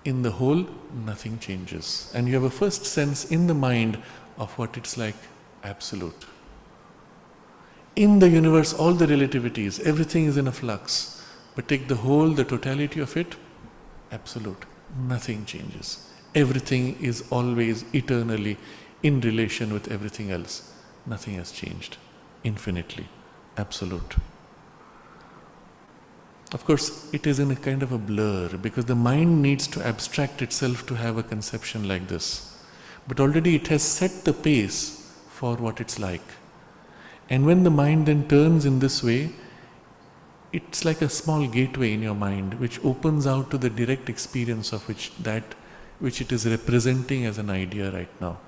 in the whole, nothing changes. And you have a first sense in the mind of what it's like, absolute. In the universe, all the relativities, everything is in a flux. But take the whole, the totality of it, absolute. Nothing changes. Everything is always eternally in relation with everything else. Nothing has changed. Infinitely. Absolute. Of course, it is in a kind of a blur because the mind needs to abstract itself to have a conception like this. But already it has set the pace for what it's like. And when the mind then turns in this way, it's like a small gateway in your mind which opens out to the direct experience of which it is representing as an idea right now.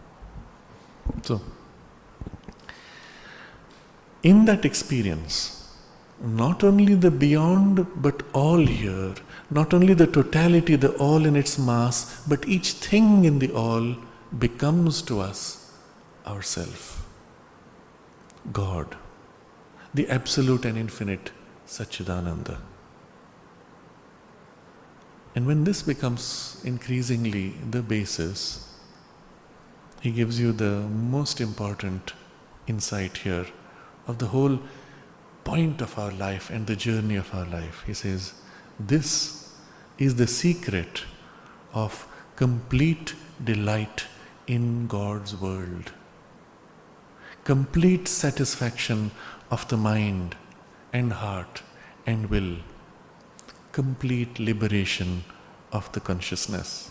So, in that experience, not only the beyond but all here, not only the totality, the all in its mass, but each thing in the all becomes to us ourself. God, the absolute and infinite Satchidananda. And when this becomes increasingly the basis, he gives you the most important insight here of the whole point of our life and the journey of our life. He says, this is the secret of complete delight in God's world. Complete satisfaction of the mind and heart and will. Complete liberation of the consciousness.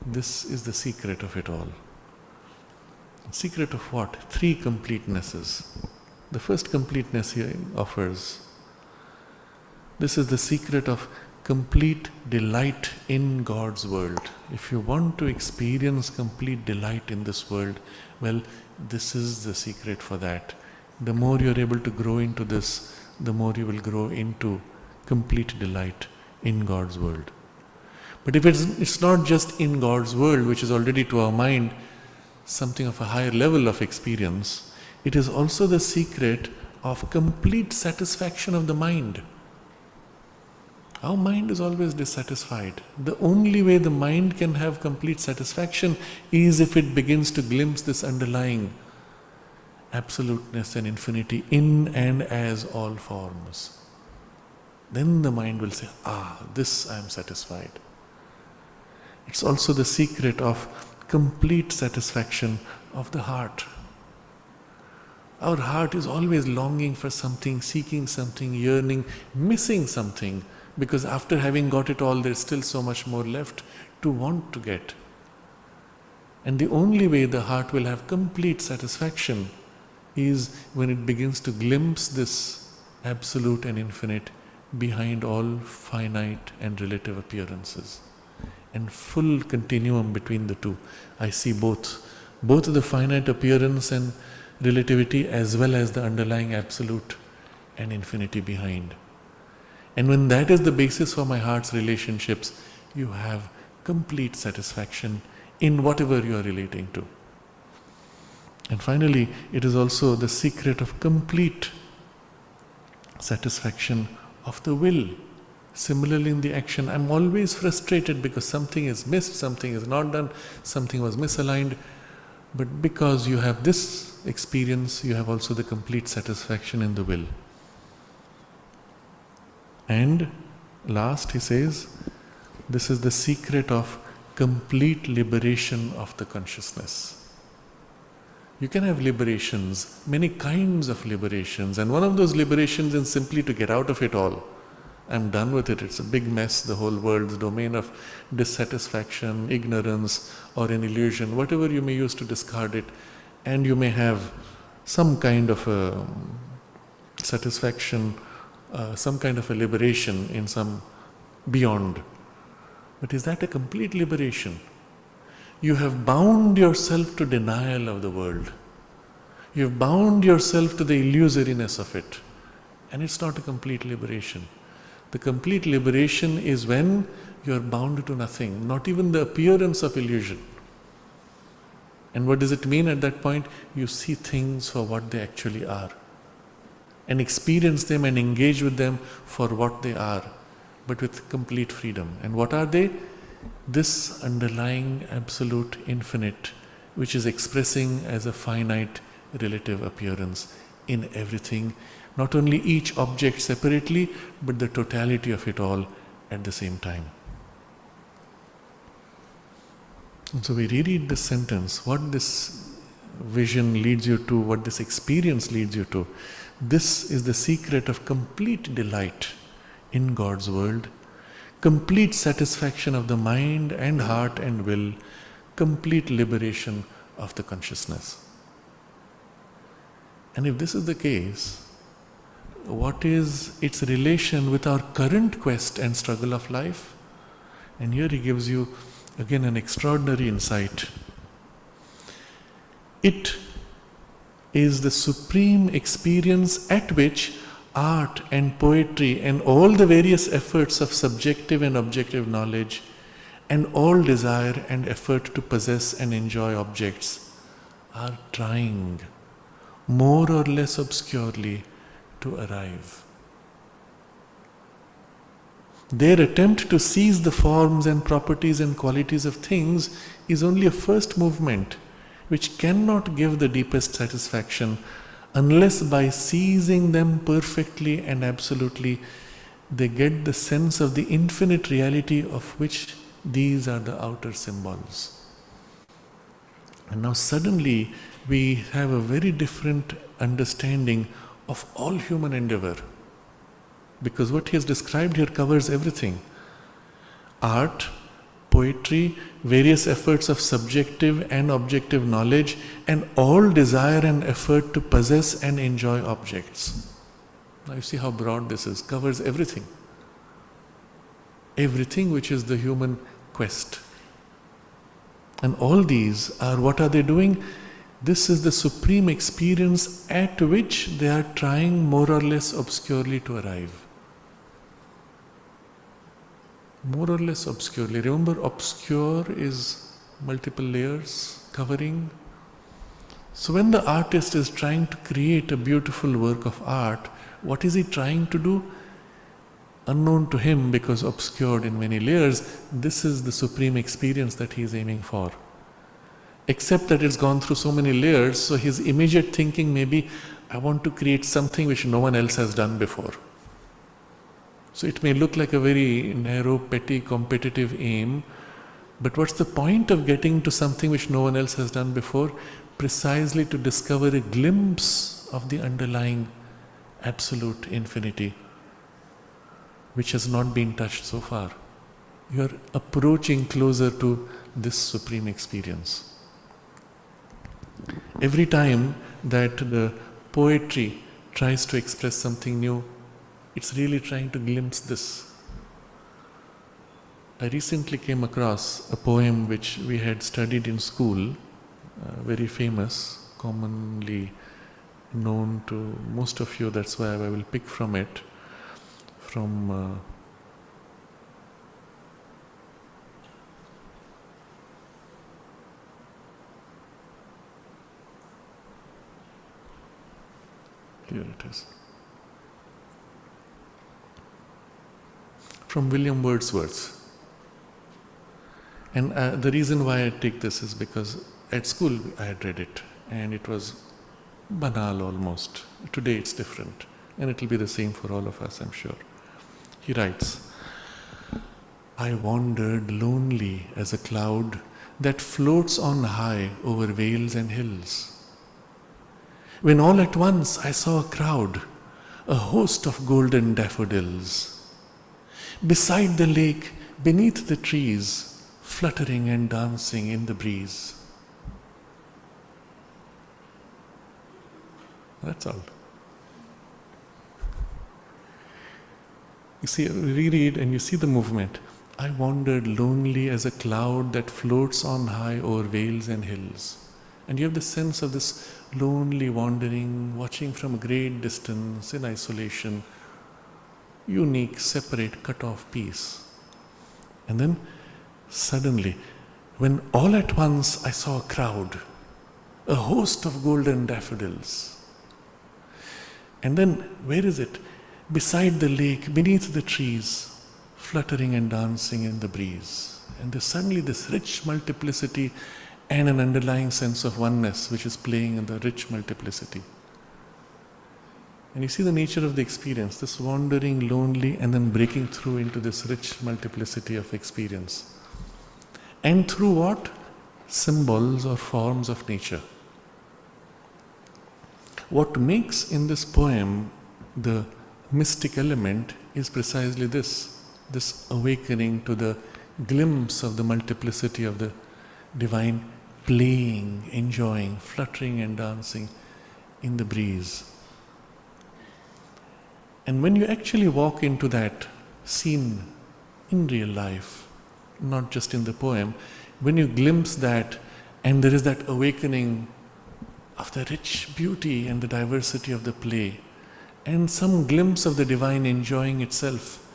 This is the secret of it all. Secret of what? 3 completenesses. The first completeness he offers. This is the secret of complete delight in God's world. If you want to experience complete delight in this world, well, this is the secret for that. The more you're able to grow into this, the more you will grow into complete delight in God's world. But if it's not just in God's world, which is already to our mind something of a higher level of experience, it is also the secret of complete satisfaction of the mind. Our mind is always dissatisfied. The only way the mind can have complete satisfaction is if it begins to glimpse this underlying absoluteness and infinity in and as all forms. Then the mind will say, this I am satisfied. It's also the secret of complete satisfaction of the heart. Our heart is always longing for something, seeking something, yearning, missing something. Because after having got it all, there's still so much more left to want to get. And the only way the heart will have complete satisfaction is when it begins to glimpse this absolute and infinite behind all finite and relative appearances. And full continuum between the two. I see both the finite appearance and relativity as well as the underlying absolute and infinity behind. And when that is the basis for my heart's relationships, you have complete satisfaction in whatever you are relating to. And finally, it is also the secret of complete satisfaction of the will. Similarly in the action, I'm always frustrated because something is missed, something is not done, something was misaligned. But because you have this experience, you have also the complete satisfaction in the will. And last, he says, this is the secret of complete liberation of the consciousness. You can have liberations, many kinds of liberations, and one of those liberations is simply to get out of it all. I'm done with it, it's a big mess, the whole world's domain of dissatisfaction, ignorance, or an illusion, whatever you may use to discard it, and you may have some kind of a satisfaction some kind of a liberation in some beyond. But is that a complete liberation? You have bound yourself to denial of the world. You have bound yourself to the illusoriness of it. And it's not a complete liberation. The complete liberation is when you are bound to nothing, not even the appearance of illusion. And what does it mean at that point? You see things for what they actually are, and experience them and engage with them for what they are, but with complete freedom. And what are they? This underlying absolute infinite, which is expressing as a finite relative appearance in everything, not only each object separately, but the totality of it all at the same time. And so we reread this sentence, what this vision leads you to, what this experience leads you to. This is the secret of complete delight in God's world, complete satisfaction of the mind and heart and will, complete liberation of the consciousness. And if this is the case, what is its relation with our current quest and struggle of life? And here he gives you again an extraordinary insight. It is the supreme experience at which art and poetry and all the various efforts of subjective and objective knowledge and all desire and effort to possess and enjoy objects are trying, more or less obscurely, to arrive. Their attempt to seize the forms and properties and qualities of things is only a first movement, which cannot give the deepest satisfaction unless by seizing them perfectly and absolutely they get the sense of the infinite reality of which these are the outer symbols. And now suddenly we have a very different understanding of all human endeavor, because what he has described here covers everything. Art, poetry, various efforts of subjective and objective knowledge, and all desire and effort to possess and enjoy objects. Now you see how broad this is, covers everything. Everything which is the human quest. And all these are, what are they doing? This is the supreme experience at which they are trying more or less obscurely to arrive. More or less obscurely. Remember, obscure is multiple layers, covering. So when the artist is trying to create a beautiful work of art, what is he trying to do? Unknown to him, because obscured in many layers, this is the supreme experience that he is aiming for. Except that it's gone through so many layers, so his immediate thinking may be, I want to create something which no one else has done before. So it may look like a very narrow, petty, competitive aim, but what's the point of getting to something which no one else has done before? Precisely to discover a glimpse of the underlying absolute infinity, which has not been touched so far. You are approaching closer to this supreme experience. Every time that the poetry tries to express something new, it's really trying to glimpse this. I recently came across a poem which we had studied in school, very famous, commonly known to most of you, that's why I will pick from it, from here it is. From William Wordsworth. And the reason why I take this is because at school I had read it and it was banal almost. Today it's different and it will be the same for all of us, I'm sure. He writes, I wandered lonely as a cloud that floats on high over vales and hills, when all at once I saw a crowd, a host of golden daffodils, beside the lake, beneath the trees, fluttering and dancing in the breeze. That's all. You see, reread and you see the movement. I wandered lonely as a cloud that floats on high over vales and hills. And you have the sense of this lonely wandering, watching from a great distance, in isolation, unique, separate, cut off piece. And then suddenly, when all at once I saw a crowd, a host of golden daffodils. And then, where is it? Beside the lake, beneath the trees, fluttering and dancing in the breeze. And there's suddenly this rich multiplicity and an underlying sense of oneness which is playing in the rich multiplicity. And you see the nature of the experience, this wandering, lonely, and then breaking through into this rich multiplicity of experience. And through what? Symbols or forms of nature. What makes in this poem the mystic element is precisely this awakening to the glimpse of the multiplicity of the divine, playing, enjoying, fluttering and dancing in the breeze. And when you actually walk into that scene in real life, not just in the poem, when you glimpse that and there is that awakening of the rich beauty and the diversity of the play, and some glimpse of the divine enjoying itself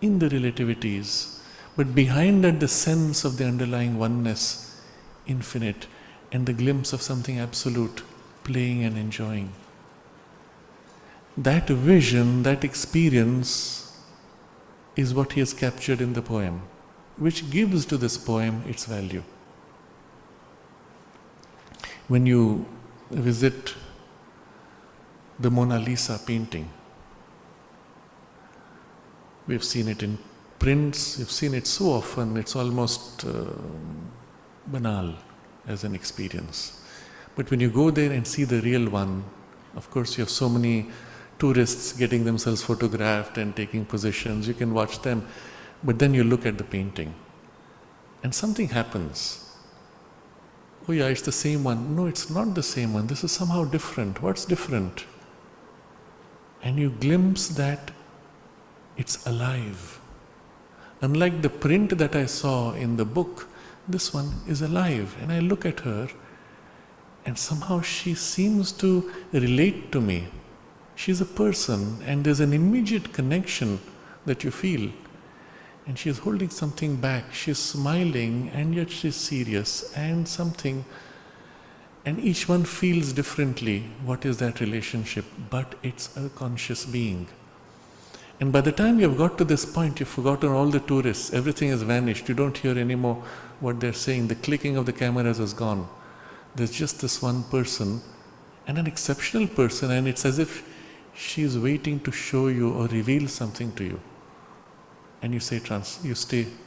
in the relativities, but behind that the sense of the underlying oneness, infinite, and the glimpse of something absolute, playing and enjoying. That vision, that experience is what he has captured in the poem, which gives to this poem its value. When you visit the Mona Lisa painting, we've seen it in prints, we've seen it so often, it's almost banal as an experience. But when you go there and see the real one, of course you have so many tourists getting themselves photographed and taking positions, you can watch them, but then you look at the painting and something happens. Oh yeah, it's the same one. No, it's not the same one. This is somehow different. What's different? And you glimpse that it's alive. Unlike the print that I saw in the book, this one is alive. And I look at her and somehow she seems to relate to me. She's a person and there's an immediate connection that you feel. And she's holding something back. She's smiling and yet she's serious and something. And each one feels differently what is that relationship, but it's a conscious being. And by the time you've got to this point, you've forgotten all the tourists, everything has vanished, you don't hear anymore what they're saying, the clicking of the cameras is gone. There's just this one person, and an exceptional person, and it's as if she's waiting to show you or reveal something to you. And you stay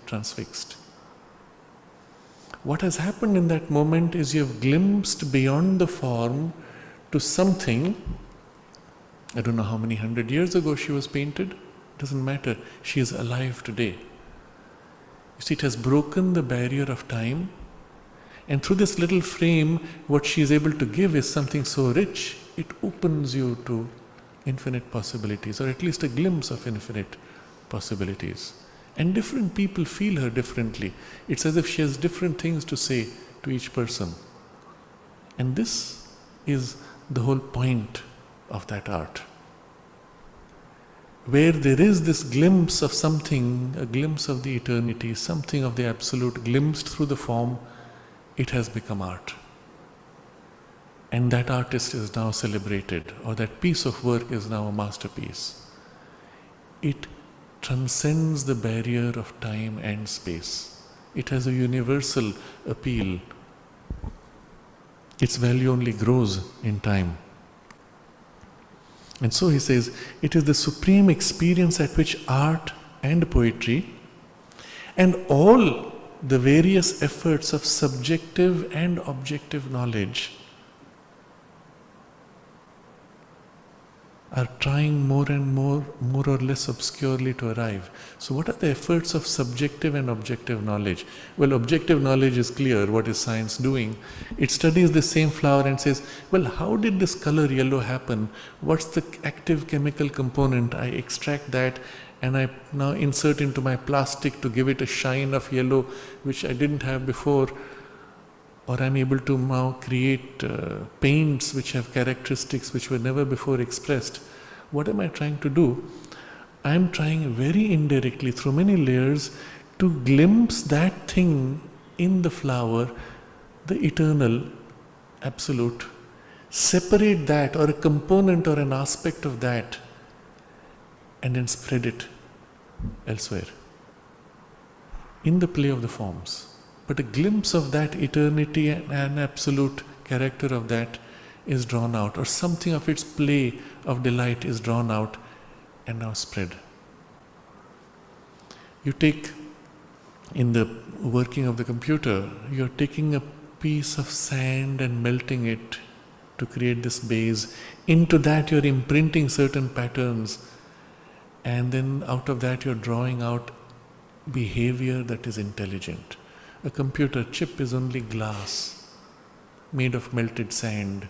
transfixed. What has happened in that moment is you have glimpsed beyond the form to something. I don't know how many 100 years ago she was painted. Doesn't matter. She is alive today. You see, it has broken the barrier of time. And through this little frame, what she is able to give is something so rich, it opens you to infinite possibilities, or at least a glimpse of infinite possibilities. And different people feel her differently. It's as if she has different things to say to each person. And this is the whole point of that art. Where there is this glimpse of something, a glimpse of the eternity, something of the absolute glimpsed through the form, it has become art. And that artist is now celebrated, or that piece of work is now a masterpiece. It transcends the barrier of time and space. It has a universal appeal. Its value only grows in time. And so he says, it is the supreme experience at which art and poetry and all the various efforts of subjective and objective knowledge are trying more and more or less obscurely to arrive. So what are the efforts of subjective and objective knowledge? Well, objective knowledge is clear. What is science doing? It studies the same flower and says, well, how did this color yellow happen? What's the active chemical component? I extract that and I now insert into my plastic to give it a shine of yellow which I didn't have before, or I'm able to now create paints which have characteristics which were never before expressed. What am I trying to do? I'm trying very indirectly through many layers to glimpse that thing in the flower, the eternal, absolute, separate that or a component or an aspect of that, and then spread it elsewhere in the play of the forms. But a glimpse of that eternity and absolute character of that is drawn out, or something of its play of delight is drawn out and now spread. You take, in the working of the computer, you're taking a piece of sand and melting it to create this base. Into that you're imprinting certain patterns, and then out of that you're drawing out behavior that is intelligent. A computer chip is only glass made of melted sand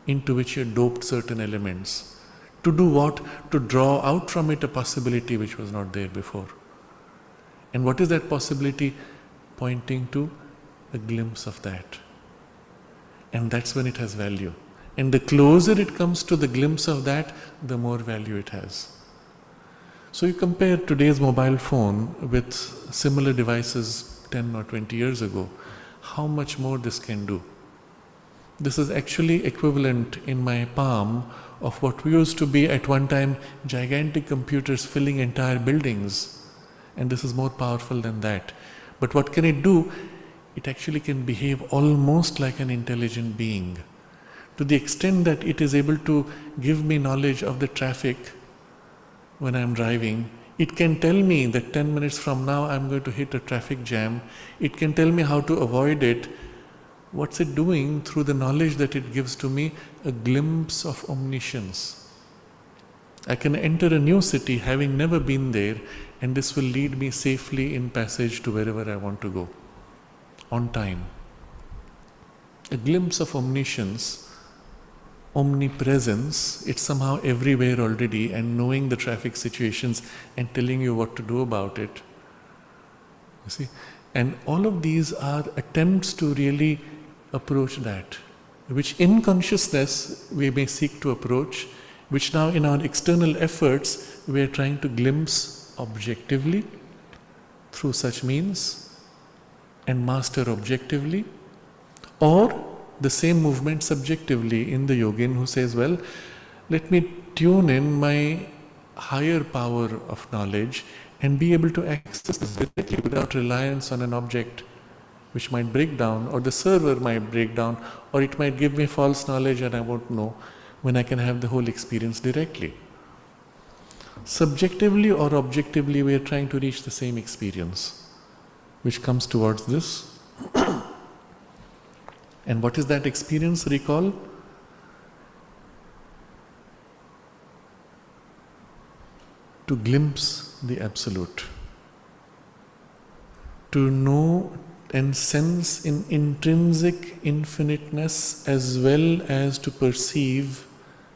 into which you doped certain elements. To do what? To draw out from it a possibility which was not there before. And what is that possibility? Pointing to a glimpse of that. And that's when it has value. And the closer it comes to the glimpse of that, the more value it has. So you compare today's mobile phone with similar devices 10 or 20 years ago, how much more this can do. This is actually equivalent in my palm of what used to be at one time gigantic computers filling entire buildings. And this is more powerful than that. But what can it do? It actually can behave almost like an intelligent being, to the extent that it is able to give me knowledge of the traffic when I'm driving. It can tell me that 10 minutes from now I'm going to hit a traffic jam. It can tell me how to avoid it. What's it doing? Through the knowledge that it gives to me, a glimpse of omniscience. I can enter a new city having never been there, and this will lead me safely in passage to wherever I want to go, on time. A glimpse of omniscience, omnipresence, it's somehow everywhere already, and knowing the traffic situations and telling you what to do about it. You see? And all of these are attempts to really approach that, which in consciousness we may seek to approach, which now in our external efforts we are trying to glimpse objectively through such means and master objectively, or the same movement subjectively in the yogin who says, well, let me tune in my higher power of knowledge and be able to access this directly without reliance on an object which might break down, or the server might break down, or it might give me false knowledge and I won't know, when I can have the whole experience directly. Subjectively or objectively, we are trying to reach the same experience, which comes towards this. And what is that experience? Recall? To glimpse the Absolute. To know and sense in intrinsic infiniteness as well as to perceive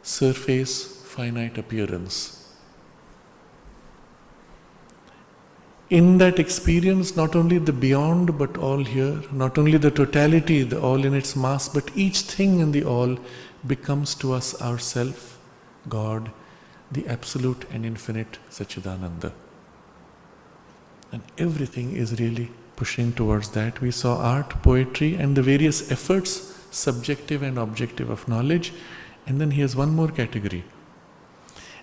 surface finite appearance. In that experience, not only the beyond but all here, not only the totality, the all in its mass, but each thing in the all becomes to us ourself, God, the absolute and infinite Satchidananda. And everything is really pushing towards that. We saw art, poetry, and the various efforts, subjective and objective, of knowledge. And then here's one more category.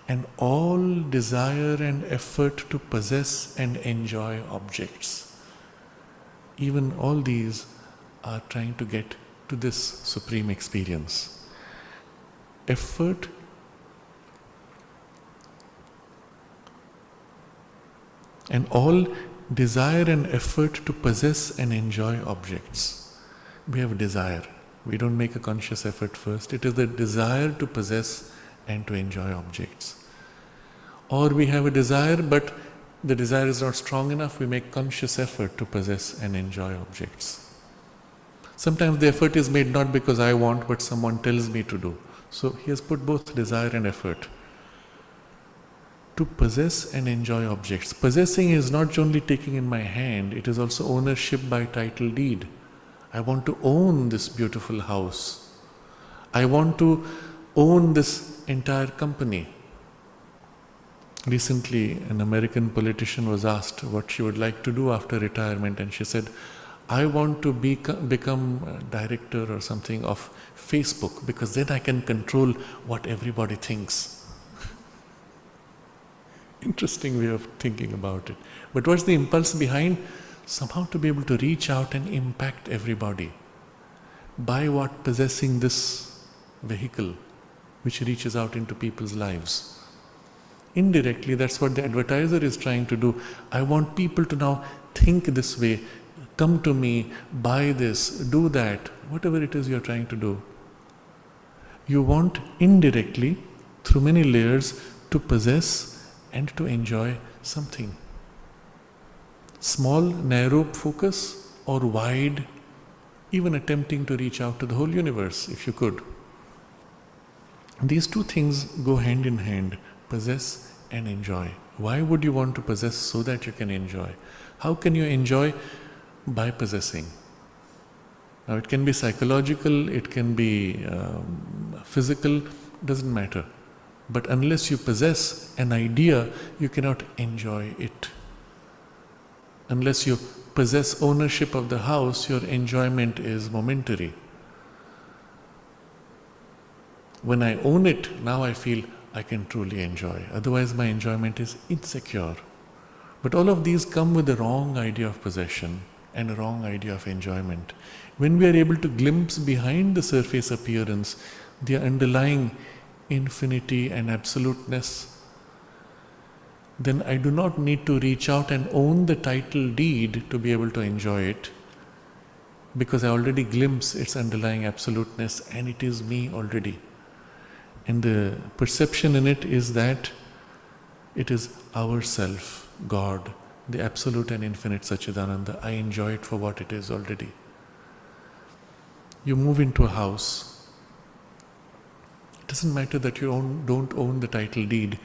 And all desire and effort to possess and enjoy objects. Even all these are trying to get to this supreme experience. Effort and all desire and effort to possess and enjoy objects. We have desire. We don't make a conscious effort first. It is the desire to possess and to enjoy objects. Or we have a desire, but the desire is not strong enough, we make conscious effort to possess and enjoy objects. Sometimes the effort is made not because I want, but someone tells me to do. So he has put both desire and effort. to possess and enjoy objects. Possessing is not only taking in my hand, it is also ownership by title deed. I want to own this beautiful house. I want to own this entire company. Recently, an American politician was asked what she would like to do after retirement, and she said, I want to become a director or something of Facebook, because then I can control what everybody thinks. Interesting way of thinking about it. But what's the impulse behind? Somehow to be able to reach out and impact everybody. By what? Possessing this vehicle which reaches out into people's lives. Indirectly, that's what the advertiser is trying to do. I want people to now think this way, come to me, buy this, do that, whatever it is you're trying to do. You want indirectly, through many layers, to possess and to enjoy something. Small, narrow focus, or wide, even attempting to reach out to the whole universe, if you could. These two things go hand in hand, possess and enjoy. Why would you want to possess so that you can enjoy? How can you enjoy? By possessing. Now it can be psychological, it can be physical, doesn't matter. But unless you possess an idea, you cannot enjoy it. Unless you possess ownership of the house, your enjoyment is momentary. When I own it, now I feel I can truly enjoy. Otherwise my enjoyment is insecure. But all of these come with the wrong idea of possession and a wrong idea of enjoyment. When we are able to glimpse behind the surface appearance, the underlying infinity and absoluteness, then I do not need to reach out and own the title deed to be able to enjoy it, because I already glimpse its underlying absoluteness and it is me already. And the perception in it is that it is our self, God, the absolute and infinite Satchidananda. I enjoy it for what it is already. You move into a house. It doesn't matter that you don't own the title deed.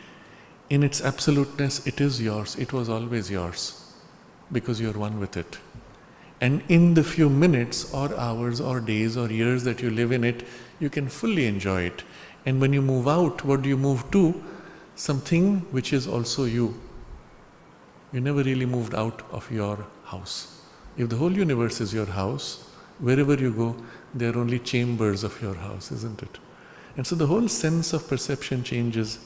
In its absoluteness, it is yours. It was always yours, because you're one with it. And in the few minutes or hours or days or years that you live in it, you can fully enjoy it. And when you move out, what do you move to? Something which is also you. You never really moved out of your house. If the whole universe is your house, wherever you go, there are only chambers of your house, isn't it? And so the whole sense of perception changes.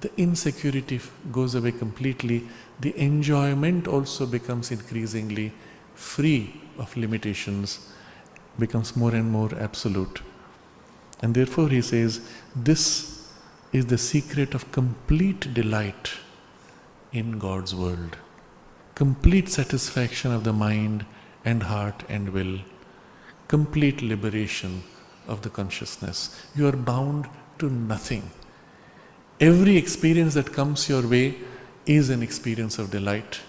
The insecurity goes away completely. The enjoyment also becomes increasingly free of limitations, becomes more and more absolute. And therefore he says, this is the secret of complete delight in God's world. Complete satisfaction of the mind and heart and will. Complete liberation of the consciousness. You are bound to nothing. Every experience that comes your way is an experience of delight.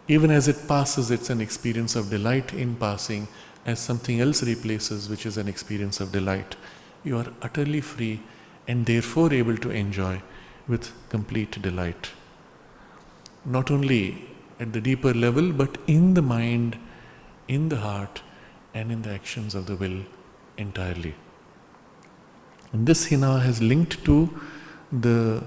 Even as it passes, it's an experience of delight in passing, as something else replaces, which is an experience of delight. You are utterly free and therefore able to enjoy with complete delight. Not only at the deeper level, but in the mind, in the heart, and in the actions of the will entirely. And this he now has linked to the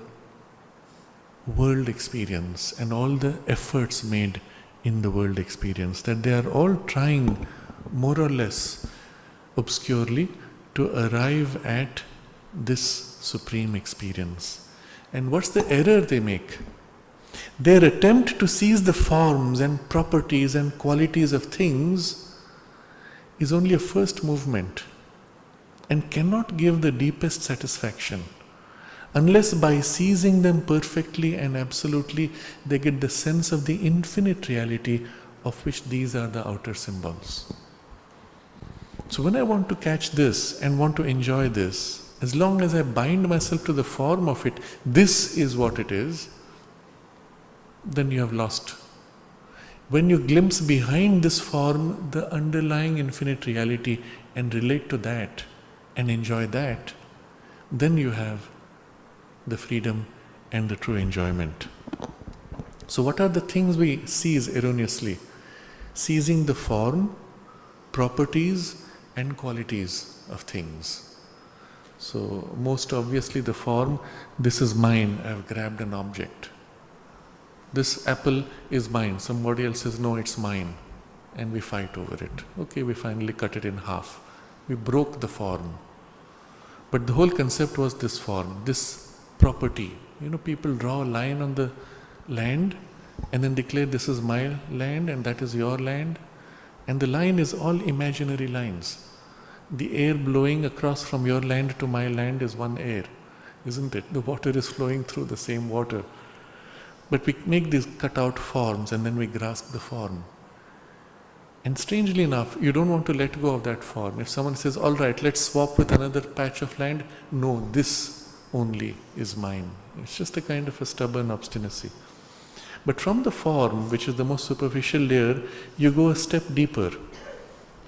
world experience and all the efforts made in the world experience, that they are all trying more or less obscurely to arrive at this supreme experience. And what's the error they make? Their attempt to seize the forms and properties and qualities of things is only a first movement and cannot give the deepest satisfaction unless by seizing them perfectly and absolutely they get the sense of the infinite reality of which these are the outer symbols. So when I want to catch this and want to enjoy this, as long as I bind myself to the form of it, this is what it is, then you have lost. When you glimpse behind this form the underlying infinite reality and relate to that and enjoy that, then you have the freedom and the true enjoyment. So what are the things we seize erroneously? Seizing the form, properties and qualities of things. So most obviously the form, this is mine, I have grabbed an object. This apple is mine, somebody else says no, it's mine, and we fight over it. Okay, we finally cut it in half. We broke the form. But the whole concept was this form, this property. People draw a line on the land and then declare this is my land and that is your land. And the line is all imaginary lines. The air blowing across from your land to my land is one air, isn't it? The water is flowing through the same water. But we make these cut-out forms and then we grasp the form. And strangely enough, you don't want to let go of that form. If someone says, all right, let's swap with another patch of land, no, this only is mine. It's just a kind of a stubborn obstinacy. But from the form, which is the most superficial layer, you go a step deeper.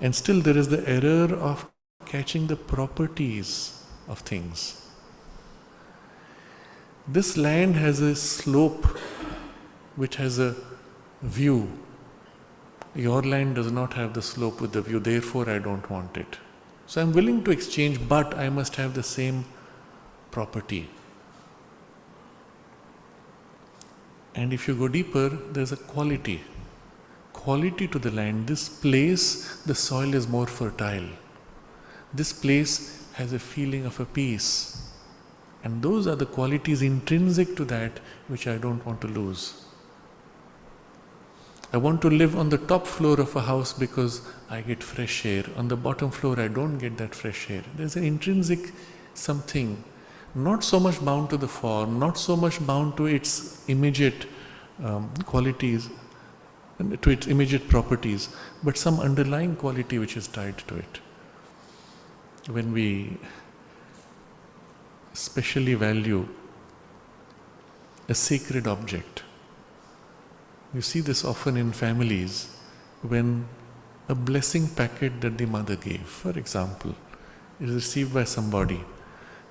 And still there is the error of catching the properties of things. This land has a slope which has a view. Your land does not have the slope with the view, therefore I don't want it. So I'm willing to exchange, but I must have the same property. And if you go deeper, there's a quality. Quality to the land. This place, the soil is more fertile. This place has a feeling of a peace. And those are the qualities intrinsic to that which I don't want to lose. I want to live on the top floor of a house because I get fresh air. On the bottom floor, I don't get that fresh air. There's an intrinsic something, not so much bound to the form, not so much bound to its immediate qualities, to its immediate properties, but some underlying quality which is tied to it. When we specially value a sacred object, you see this often in families when a blessing packet that the mother gave, for example, is received by somebody.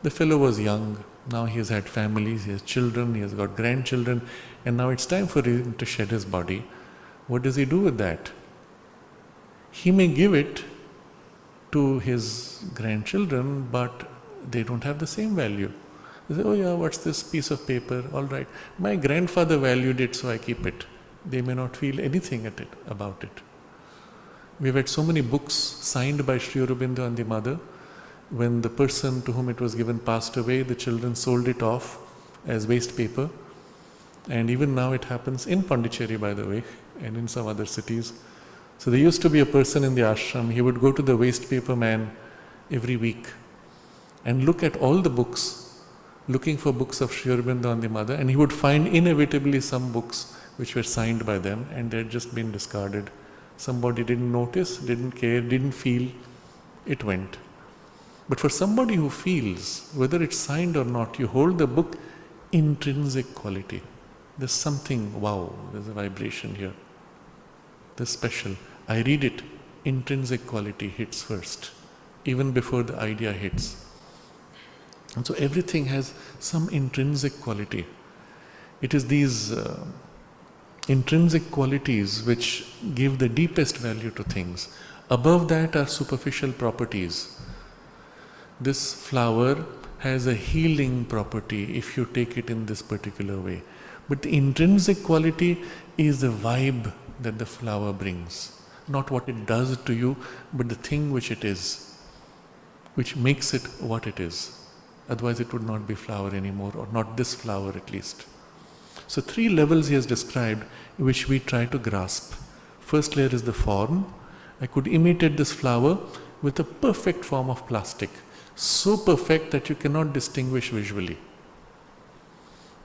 The fellow was young, now he has had families, he has children, he has got grandchildren, and now it's time for him to shed his body. What does he do with that? He may give it to his grandchildren, but they don't have the same value. They say, oh yeah, what's this piece of paper? All right. My grandfather valued it, so I keep it. They may not feel anything about it. We've had so many books signed by Sri Aurobindo and the mother. When the person to whom it was given passed away, the children sold it off as waste paper. And even now it happens in Pondicherry, by the way, and in some other cities. So there used to be a person in the ashram, he would go to the waste paper man every week and look at all the books, looking for books of Sri Aurobindo and the mother, and he would find inevitably some books which were signed by them and they had just been discarded. Somebody didn't notice, didn't care, didn't feel, it went. But for somebody who feels, whether it's signed or not, you hold the book, intrinsic quality. There's something, wow, there's a vibration here. There's special. I read it, intrinsic quality hits first, even before the idea hits. And so everything has some intrinsic quality. It is these intrinsic qualities which give the deepest value to things. Above that are superficial properties. This flower has a healing property if you take it in this particular way. But the intrinsic quality is the vibe that the flower brings. Not what it does to you, but the thing which it is, which makes it what it is. Otherwise it would not be flower anymore, or not this flower at least. So 3 levels he has described which we try to grasp. First layer is the form. I could imitate this flower with a perfect form of plastic. So perfect that you cannot distinguish visually.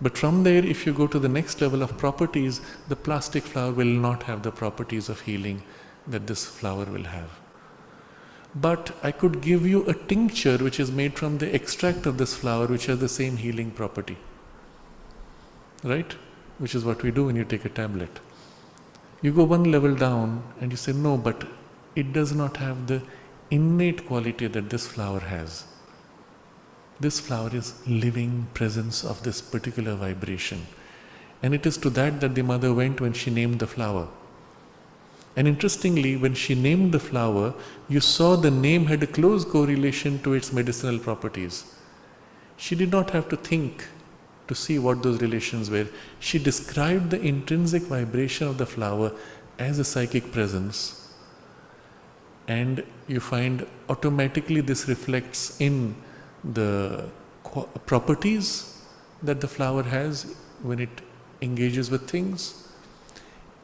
But from there, if you go to the next level of properties, the plastic flower will not have the properties of healing that this flower will have. But I could give you a tincture which is made from the extract of this flower which has the same healing property. Right? Which is what we do when you take a tablet. You go one level down and you say, no, but it does not have the innate quality that this flower has. This flower is living presence of this particular vibration. And it is to that the mother went when she named the flower. And interestingly, when she named the flower, you saw the name had a close correlation to its medicinal properties. She did not have to think to see what those relations were. She described the intrinsic vibration of the flower as a psychic presence. And you find automatically this reflects in the properties that the flower has when it engages with things.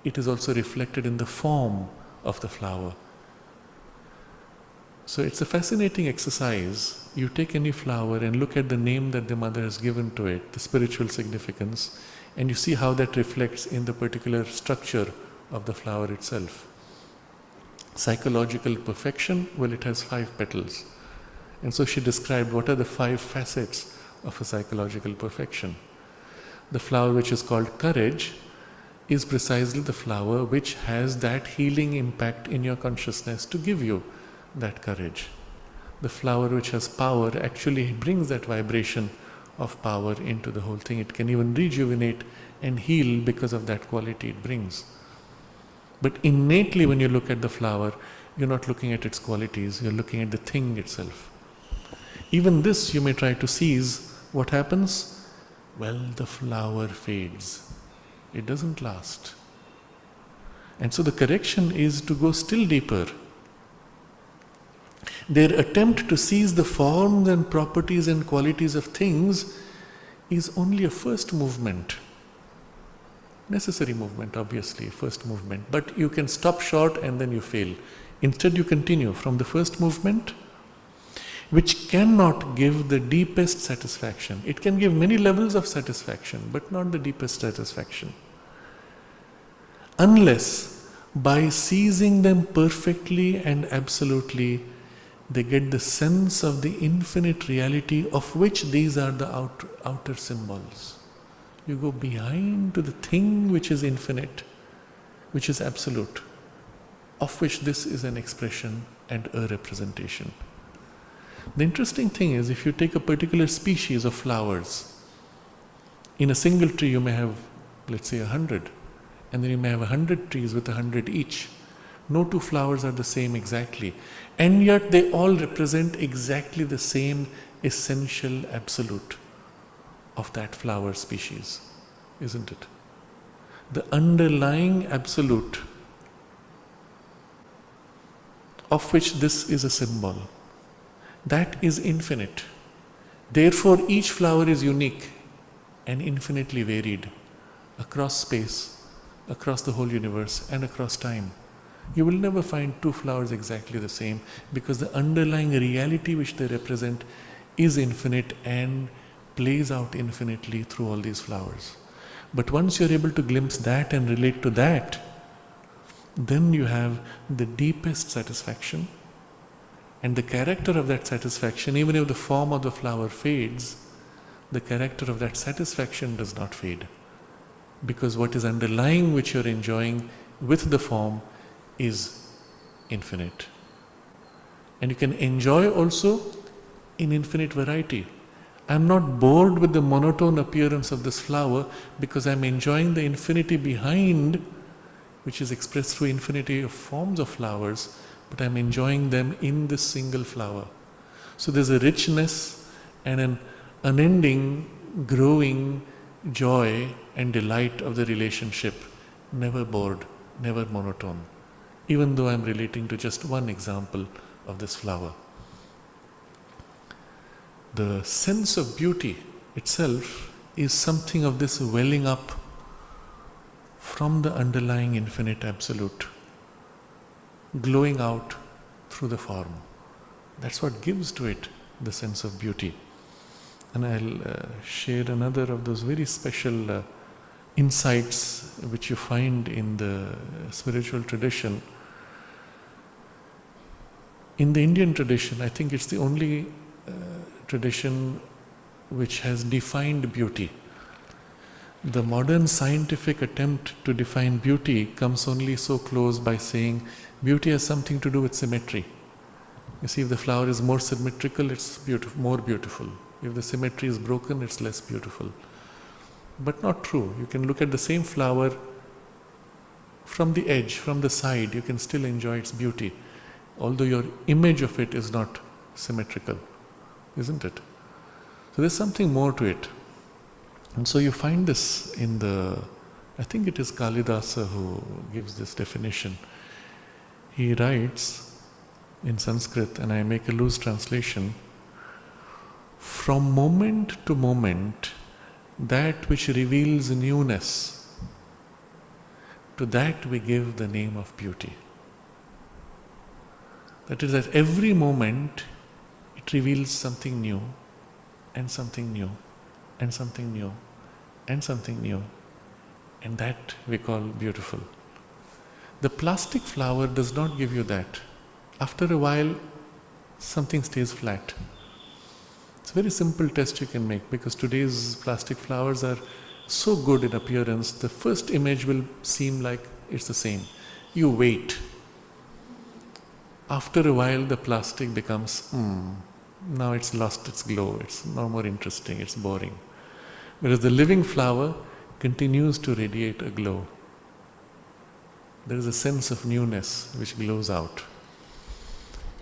It is also reflected in the form of the flower. So it's a fascinating exercise. You take any flower and look at the name that the mother has given to it, the spiritual significance, and you see how that reflects in the particular structure of the flower itself. Psychological perfection, well, it has 5 petals. And so she described what are the 5 facets of a psychological perfection. The flower which is called courage is precisely the flower which has that healing impact in your consciousness to give you that courage. The flower which has power actually brings that vibration of power into the whole thing. It can even rejuvenate and heal because of that quality it brings. But innately when you look at the flower, you're not looking at its qualities, you're looking at the thing itself. Even this you may try to seize. What happens? Well, the flower fades. It doesn't last. And so the correction is to go still deeper. Their attempt to seize the forms and properties and qualities of things is only a first movement. Necessary movement, obviously, first movement. But you can stop short and then you fail. Instead you continue from the first movement, which cannot give the deepest satisfaction. It can give many levels of satisfaction, but not the deepest satisfaction. Unless by seizing them perfectly and absolutely, they get the sense of the infinite reality of which these are the outer symbols. You go behind to the thing which is infinite, which is absolute, of which this is an expression and a representation. The interesting thing is, if you take a particular species of flowers, in a single tree you may have, let's say, 100, and then you may have 100 trees with 100 each. No 2 flowers are the same exactly, and yet they all represent exactly the same essential absolute of that flower species, isn't it? The underlying absolute of which this is a symbol, that is infinite. Therefore, each flower is unique and infinitely varied across space, across the whole universe, and across time. You will never find 2 flowers exactly the same, because the underlying reality which they represent is infinite and plays out infinitely through all these flowers. But once you're able to glimpse that and relate to that, then you have the deepest satisfaction. And the character of that satisfaction, even if the form of the flower fades, the character of that satisfaction does not fade. Because what is underlying, which you're enjoying with the form, is infinite. And you can enjoy also in infinite variety. I'm not bored with the monotone appearance of this flower because I'm enjoying the infinity behind, which is expressed through infinity of forms of flowers, but I'm enjoying them in this single flower. So there's a richness and an unending, growing joy and delight of the relationship, never bored, never monotone, even though I'm relating to just one example of this flower. The sense of beauty itself is something of this welling up from the underlying infinite absolute, glowing out through the form. That's what gives to it the sense of beauty. And I'll share another of those very special insights which you find in the spiritual tradition. In the Indian tradition, I think it's the only tradition which has defined beauty. The modern scientific attempt to define beauty comes only so close by saying beauty has something to do with symmetry. You see, if the flower is more symmetrical, it's more beautiful. If the symmetry is broken, it's less beautiful. But not true. You can look at the same flower from the edge, from the side, you can still enjoy its beauty, although your image of it is not symmetrical, isn't it? So there's something more to it. And so you find this in I think it is Kalidasa who gives this definition. He writes in Sanskrit, and I make a loose translation, from moment to moment, that which reveals newness, to that we give the name of beauty. That is, at every moment it reveals something new, and something new, and something new, and something new, and that we call beautiful. The plastic flower does not give you that. After a while, something stays flat. It's a very simple test you can make, because today's plastic flowers are so good in appearance, the first image will seem like it's the same. You wait. After a while, the plastic becomes, now it's lost its glow, it's no more interesting, it's boring. Whereas the living flower continues to radiate a glow. There is a sense of newness which glows out.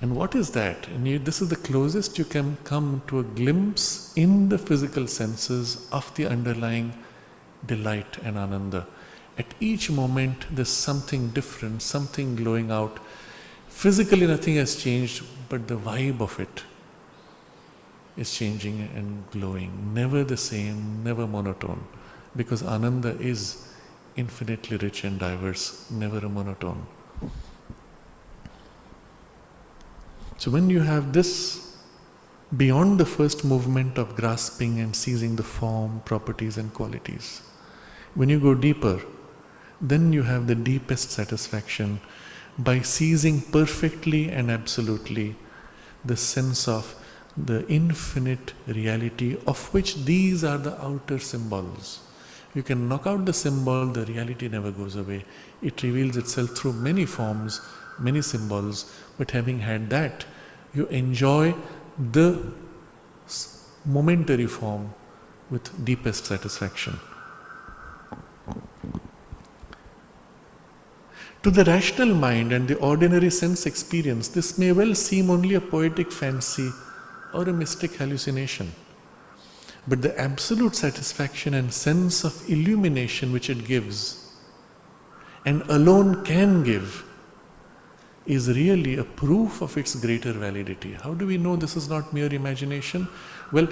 And what is that? And this is the closest you can come to a glimpse in the physical senses of the underlying delight and ananda. At each moment there's something different, something glowing out. Physically nothing has changed, but the vibe of it is changing and glowing. Never the same, never monotone. Because ananda is infinitely rich and diverse, never a monotone. So when you have this, beyond the first movement of grasping and seizing the form, properties and qualities, when you go deeper, then you have the deepest satisfaction by seizing perfectly and absolutely the sense of the infinite reality, of which these are the outer symbols. You can knock out the symbol, the reality never goes away. It reveals itself through many forms, many symbols, but having had that, you enjoy the momentary form with deepest satisfaction. To the rational mind and the ordinary sense experience, this may well seem only a poetic fancy or a mystic hallucination. But the absolute satisfaction and sense of illumination which it gives, and alone can give, is really a proof of its greater validity. How do we know this is not mere imagination? Well,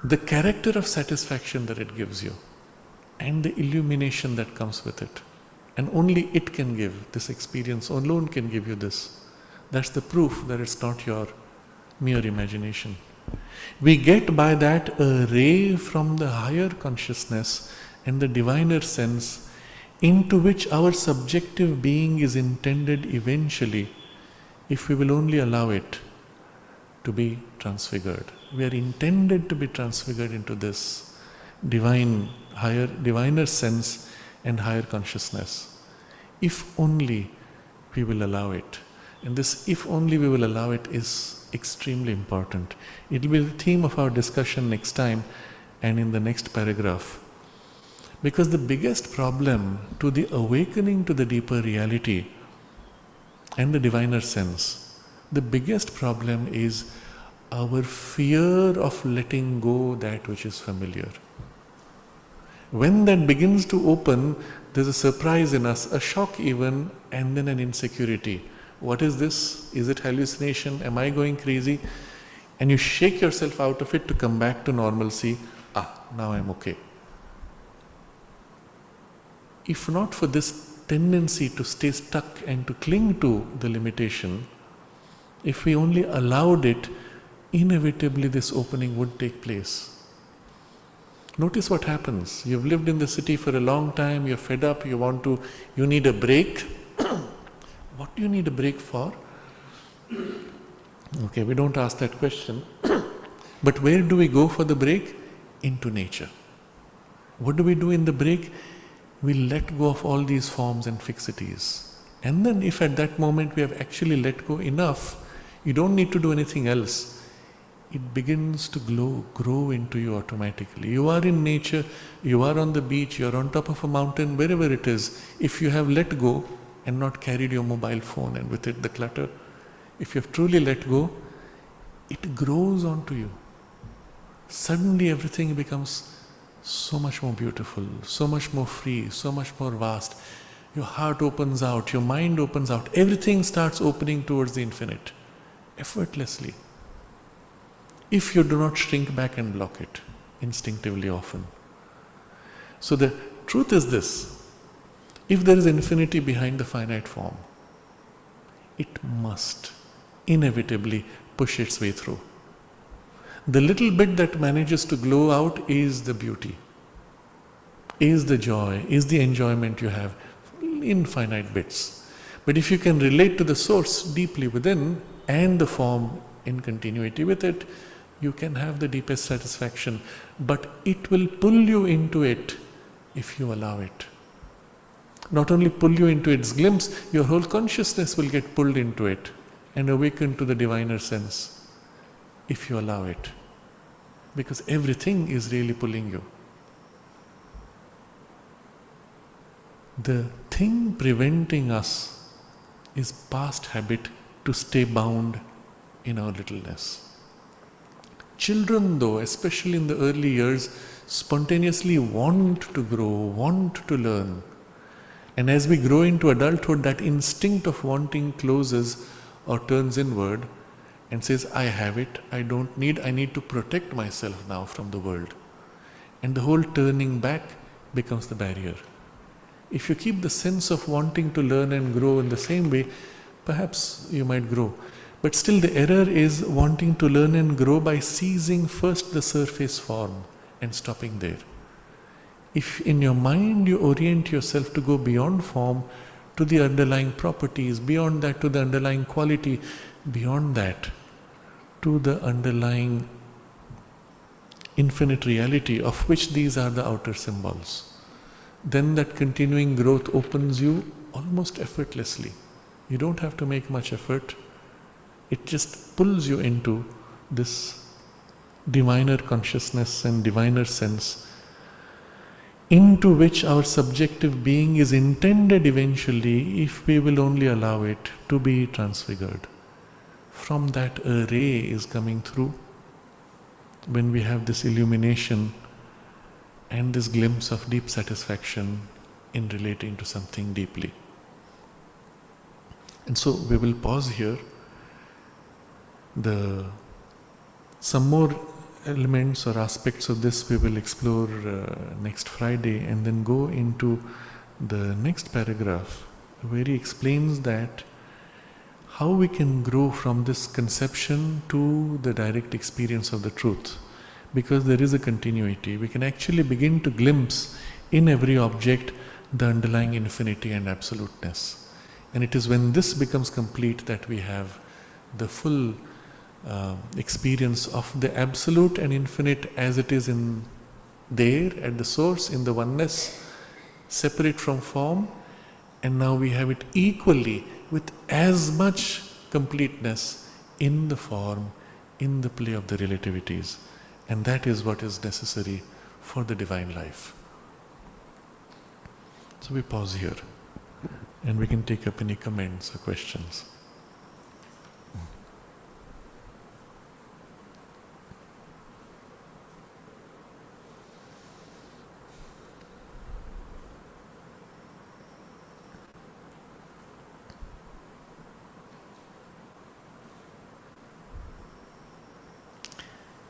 the character of satisfaction that it gives you, and the illumination that comes with it. And only it can give, this experience alone can give you this. That's the proof that it's not your mere imagination. We get by that a ray from the higher consciousness and the diviner sense into which our subjective being is intended eventually, if we will only allow it to be transfigured. We are intended to be transfigured into this diviner sense and higher consciousness, if only we will allow it. And this if only we will allow it is extremely important. It will be the theme of our discussion next time and in the next paragraph. Because the biggest problem to the awakening to the deeper reality and the diviner sense, the biggest problem is our fear of letting go that which is familiar. When that begins to open, there's a surprise in us, a shock even, and then an insecurity. What is this? Is it hallucination? Am I going crazy? And you shake yourself out of it to come back to normalcy. Now I'm okay. If not for this tendency to stay stuck and to cling to the limitation, if we only allowed it, inevitably this opening would take place. Notice what happens. You've lived in the city for a long time, you're fed up, you need a break. What do you need a break for? Okay, we don't ask that question. But where do we go for the break? Into nature. What do we do in the break? We let go of all these forms and fixities. And then if at that moment we have actually let go enough, you don't need to do anything else. it begins to grow into you automatically. You are in nature, you are on the beach, you are on top of a mountain, wherever it is. If you have let go and not carried your mobile phone and with it the clutter, if you have truly let go, it grows onto you. Suddenly everything becomes so much more beautiful, so much more free, so much more vast. Your heart opens out, your mind opens out, everything starts opening towards the infinite, effortlessly. If you do not shrink back and block it instinctively often. So the truth is this: if there is infinity behind the finite form, it must inevitably push its way through. The little bit that manages to glow out is the beauty, is the joy, is the enjoyment you have in finite bits. But if you can relate to the source deeply within and the form in continuity with it, you can have the deepest satisfaction. But it will pull you into it if you allow it. Not only pull you into its glimpse, your whole consciousness will get pulled into it and awaken to the diviner sense if you allow it. Because everything is really pulling you. The thing preventing us is past habit to stay bound in our littleness. Children, though, especially in the early years, spontaneously want to grow, want to learn. And as we grow into adulthood, that instinct of wanting closes or turns inward and says, I have it, I need to protect myself now from the world. And the whole turning back becomes the barrier. If you keep the sense of wanting to learn and grow in the same way, perhaps you might grow. But still the error is wanting to learn and grow by seizing first the surface form and stopping there. If in your mind you orient yourself to go beyond form to the underlying properties, beyond that to the underlying quality, beyond that to the underlying infinite reality of which these are the outer symbols, then that continuing growth opens you almost effortlessly. You don't have to make much effort. It just pulls you into this diviner consciousness and diviner sense, into which our subjective being is intended eventually, if we will only allow it, to be transfigured. From that a ray is coming through when we have this illumination and this glimpse of deep satisfaction in relating to something deeply. And so we will pause here. Some more elements or aspects of this we will explore next Friday, and then go into the next paragraph where he explains that how we can grow from this conception to the direct experience of the truth. Because there is a continuity, we can actually begin to glimpse in every object the underlying infinity and absoluteness. And it is when this becomes complete that we have the full experience of the absolute and infinite as it is in there at the source, in the oneness, separate from form, and now we have it equally with as much completeness in the form, in the play of the relativities. And that is what is necessary for the divine life. So we pause here and we can take up any comments or questions.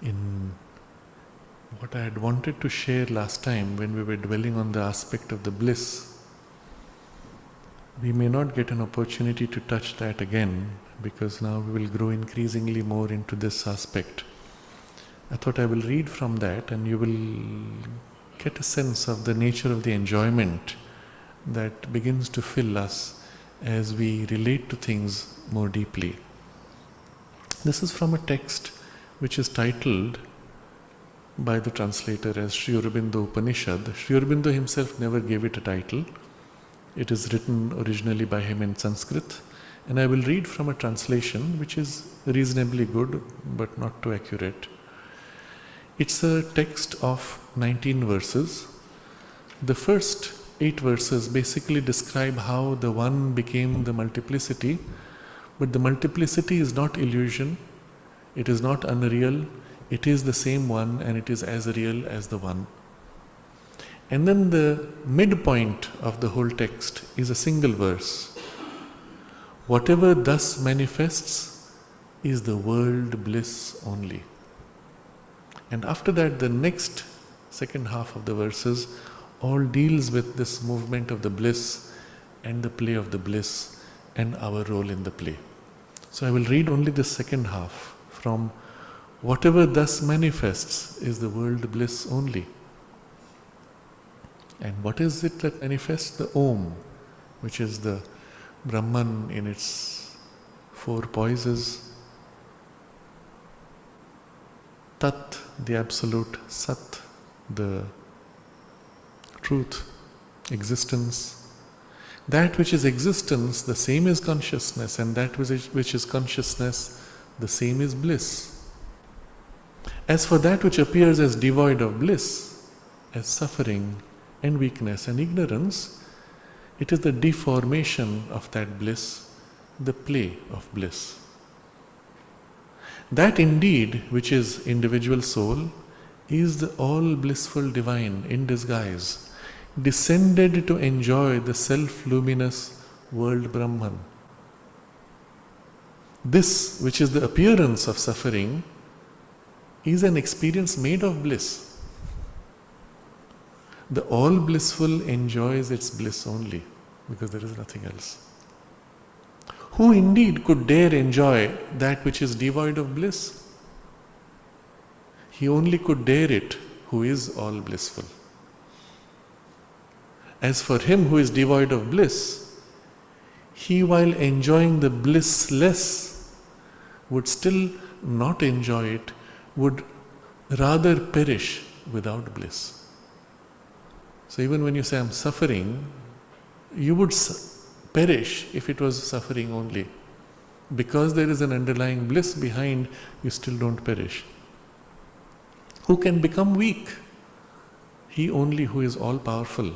In what I had wanted to share last time when we were dwelling on the aspect of the bliss, we may not get an opportunity to touch that again, because now we will grow increasingly more into this aspect. I thought I will read from that and you will get a sense of the nature of the enjoyment that begins to fill us as we relate to things more deeply. This is from a text which is titled by the translator as Sri Aurobindo Upanishad. Sri Aurobindo himself never gave it a title. It is written originally by him in Sanskrit, And I will read from a translation which is reasonably good but not too accurate. It's a text of 19 verses. The first 8 verses basically describe how the one became the multiplicity, but the multiplicity is not illusion, it is not unreal, it is the same one and it is as real as the one. And then the midpoint of the whole text is a single verse. Whatever thus manifests is the world bliss only. And after that, the next second half of the verses all deals with this movement of the bliss and the play of the bliss and our role in the play. So I will read only the second half from whatever thus manifests is the world bliss only. And what is it that manifests? The Om, which is the Brahman in its 4 poises. Tat, the absolute. Sat, the truth, existence. That which is existence, the same is consciousness, and that which is consciousness, the same is bliss. As for that which appears as devoid of bliss, as suffering and weakness and ignorance, it is the deformation of that bliss, the play of bliss. That indeed which is individual soul is the all blissful divine in disguise, descended to enjoy the self-luminous world Brahman. This which is the appearance of suffering is an experience made of bliss. The all blissful enjoys its bliss only, because there is nothing else. Who indeed could dare enjoy that which is devoid of bliss? He only could dare it who is all blissful. As for him who is devoid of bliss, he, while enjoying the blissless, would still not enjoy it, would rather perish without bliss. So even when you say, I'm suffering, you would perish if it was suffering only. Because there is an underlying bliss behind, you still don't perish. Who can become weak? He only who is all-powerful.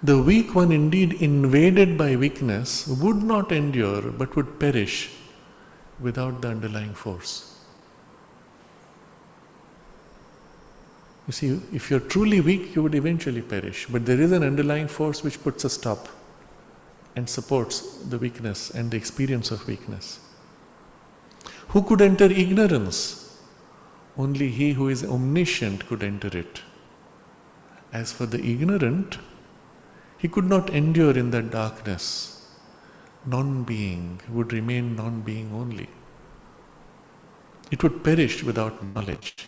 The weak one indeed, invaded by weakness, would not endure but would perish without the underlying force. You see, if you're truly weak, you would eventually perish. But there is an underlying force which puts a stop and supports the weakness and the experience of weakness. Who could enter ignorance? Only he who is omniscient could enter it. As for the ignorant, he could not endure in that darkness. Non-being would remain non-being only. It would perish without knowledge.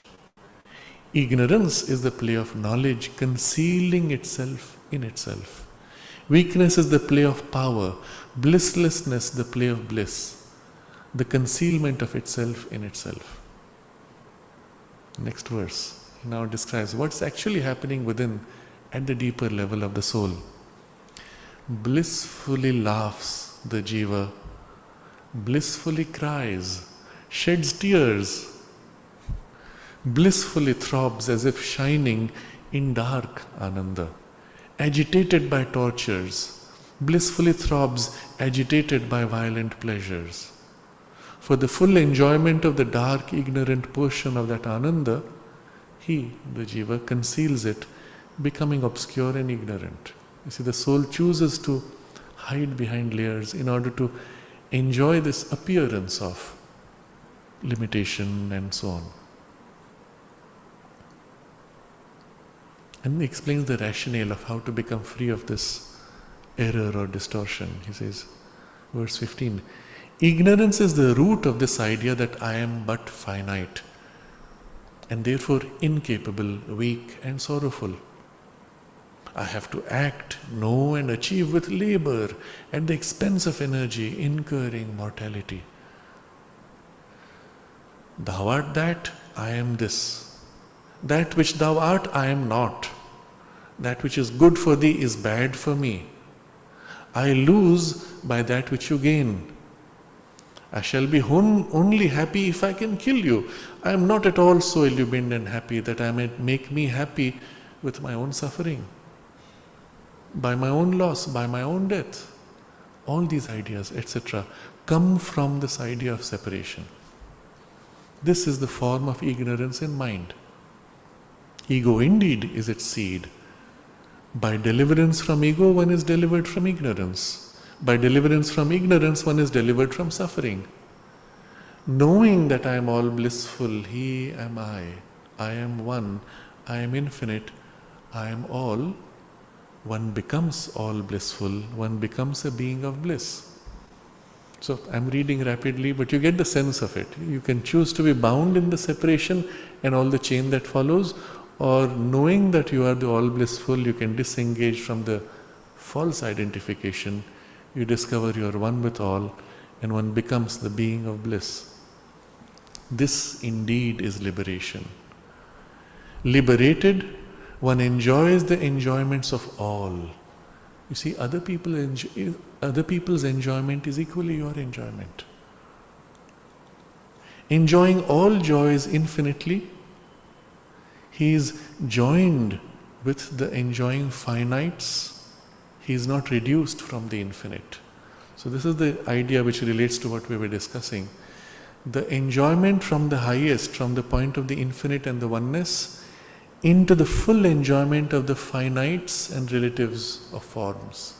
Ignorance is the play of knowledge concealing itself in itself. Weakness is the play of power. Blisslessness the play of bliss. The concealment of itself in itself. Next verse now describes what's actually happening within at the deeper level of the soul. Blissfully laughs the jiva, blissfully cries, sheds tears, blissfully throbs as if shining in dark ananda, agitated by tortures, blissfully throbs agitated by violent pleasures. For the full enjoyment of the dark, ignorant portion of that ananda, he, the jiva, conceals it, becoming obscure and ignorant. You see, the soul chooses to hide behind layers in order to enjoy this appearance of limitation and so on. And he explains the rationale of how to become free of this error or distortion. He says, verse 15, ignorance is the root of this idea that I am but finite and therefore incapable, weak and sorrowful. I have to act, know and achieve with labor at the expense of energy, incurring mortality. Thou art that, I am this. That which thou art, I am not. That which is good for thee is bad for me. I lose by that which you gain. I shall be only happy if I can kill you. I am not at all so illumined and happy that I may make me happy with my own suffering, by my own loss, by my own death. All these ideas, etc., come from this idea of separation. This is the form of ignorance in mind. Ego indeed is its seed. By deliverance from ego, one is delivered from ignorance. By deliverance from ignorance, one is delivered from suffering. Knowing that I am all blissful, He am I am one, I am infinite, I am all, one becomes all blissful, one becomes a being of bliss. So I'm reading rapidly, but you get the sense of it. You can choose to be bound in the separation and all the chain that follows, or knowing that you are the all blissful, you can disengage from the false identification. You discover you are one with all, and one becomes the being of bliss. This indeed is liberation. Liberated, one enjoys the enjoyments of all. You see, other people's enjoyment is equally your enjoyment. Enjoying all joys infinitely, he is joined with the enjoying finites. He is not reduced from the infinite. So this is the idea which relates to what we were discussing. The enjoyment from the highest, from the point of the infinite and the oneness, into the full enjoyment of the finites and relatives of forms.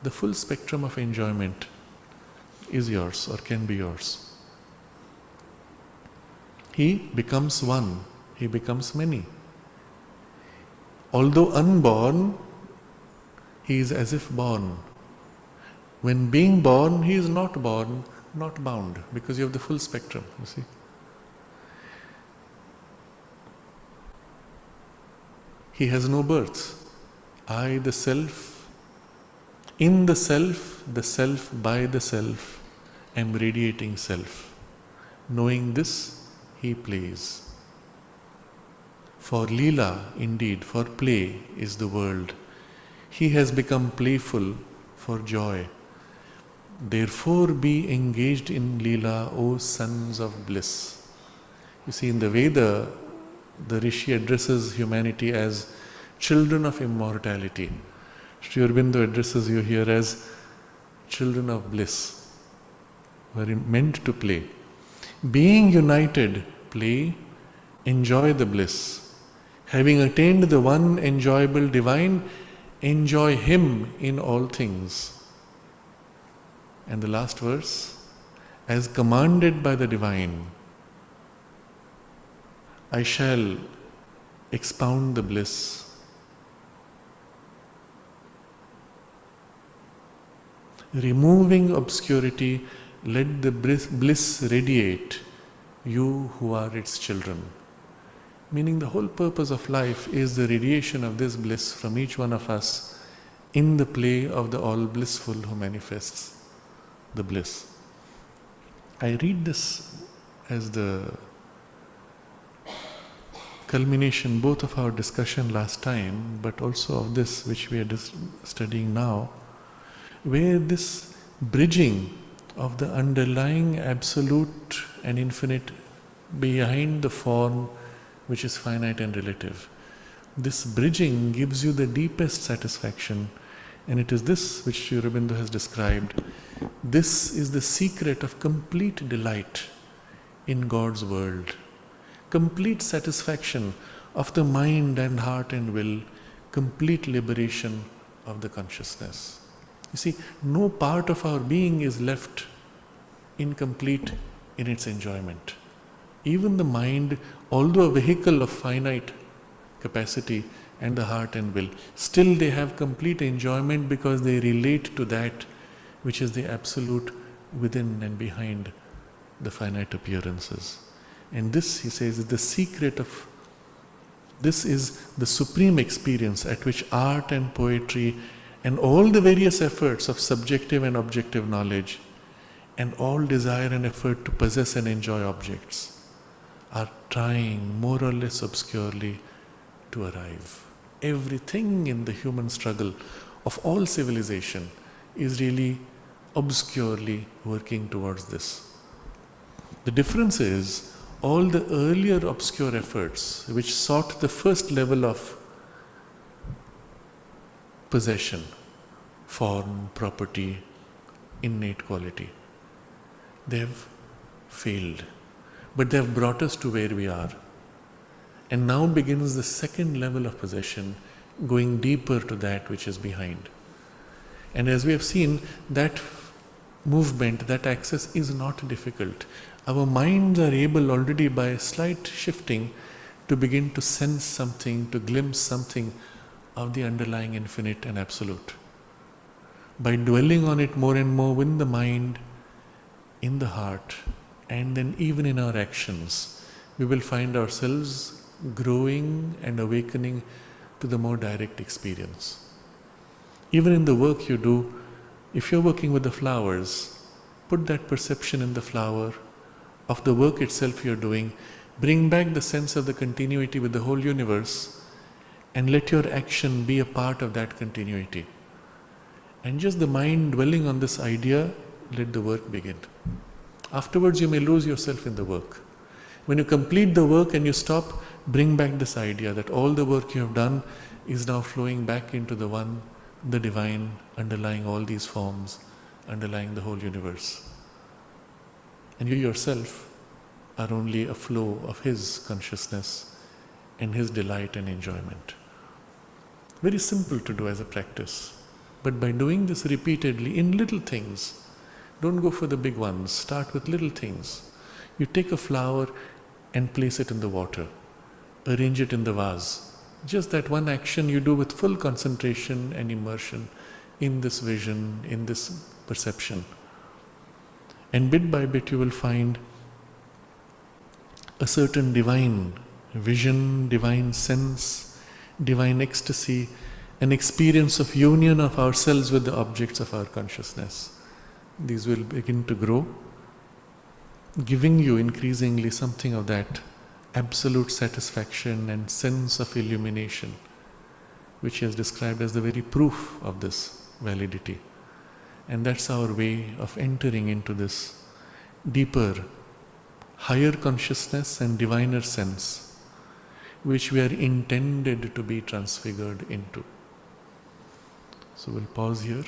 The full spectrum of enjoyment is yours or can be yours. He becomes one, he becomes many. Although unborn, he is as if born. When being born, he is not born, not bound, because you have the full spectrum, you see. He has no birth. I, the self, in the self by the self, am radiating self. Knowing this, he plays. For Leela, indeed, for play is the world. He has become playful for joy. Therefore be engaged in Leela, O sons of bliss. You see, in the Veda, the Rishi addresses humanity as children of immortality. Sri Aurobindo addresses you here as children of bliss, who are meant to play. Being united, play, enjoy the bliss. Having attained the one enjoyable divine, enjoy Him in all things. And the last verse, as commanded by the divine, I shall expound the bliss. Removing obscurity, let the bliss radiate, you who are its children. Meaning the whole purpose of life is the radiation of this bliss from each one of us in the play of the all blissful who manifests the bliss. I read this as the culmination both of our discussion last time, but also of this which we are studying now, where this bridging of the underlying absolute and infinite behind the form which is finite and relative. This bridging gives you the deepest satisfaction, and it is this which Sri Aurobindo has described. This is the secret of complete delight in God's world. Complete satisfaction of the mind and heart and will, complete liberation of the consciousness. You see, no part of our being is left incomplete in its enjoyment. Even the mind, although a vehicle of finite capacity, and the heart and will, still they have complete enjoyment because they relate to that which is the absolute within and behind the finite appearances. And this, he says, is the secret of, this is the supreme experience at which art and poetry and all the various efforts of subjective and objective knowledge and all desire and effort to possess and enjoy objects are trying more or less obscurely to arrive. Everything in the human struggle of all civilization is really obscurely working towards this. The difference is all the earlier obscure efforts which sought the first level of possession, form, property, innate quality, they have failed. But they have brought us to where we are. And now begins the second level of possession, going deeper to that which is behind. And as we have seen, that movement, that access is not difficult. Our minds are able already by a slight shifting to begin to sense something, to glimpse something of the underlying infinite and absolute. By dwelling on it more and more in the mind, in the heart, and then even in our actions, we will find ourselves growing and awakening to the more direct experience. Even in the work you do, if you're working with the flowers, put that perception in the flower of the work itself you're doing, bring back the sense of the continuity with the whole universe, and let your action be a part of that continuity. And just the mind dwelling on this idea, let the work begin. Afterwards you may lose yourself in the work. When you complete the work and you stop, bring back this idea that all the work you have done is now flowing back into the one, the divine, underlying all these forms, underlying the whole universe. And you yourself are only a flow of His consciousness and His delight and enjoyment. Very simple to do as a practice. But by doing this repeatedly in little things, don't go for the big ones, start with little things. You take a flower and place it in the water, arrange it in the vase. Just that one action you do with full concentration and immersion in this vision, in this perception. And bit by bit you will find a certain divine vision, divine sense, divine ecstasy, an experience of union of ourselves with the objects of our consciousness. These will begin to grow, giving you increasingly something of that absolute satisfaction and sense of illumination, which he has described as the very proof of this validity. And that's our way of entering into this deeper, higher consciousness and diviner sense, which we are intended to be transfigured into. So we'll pause here.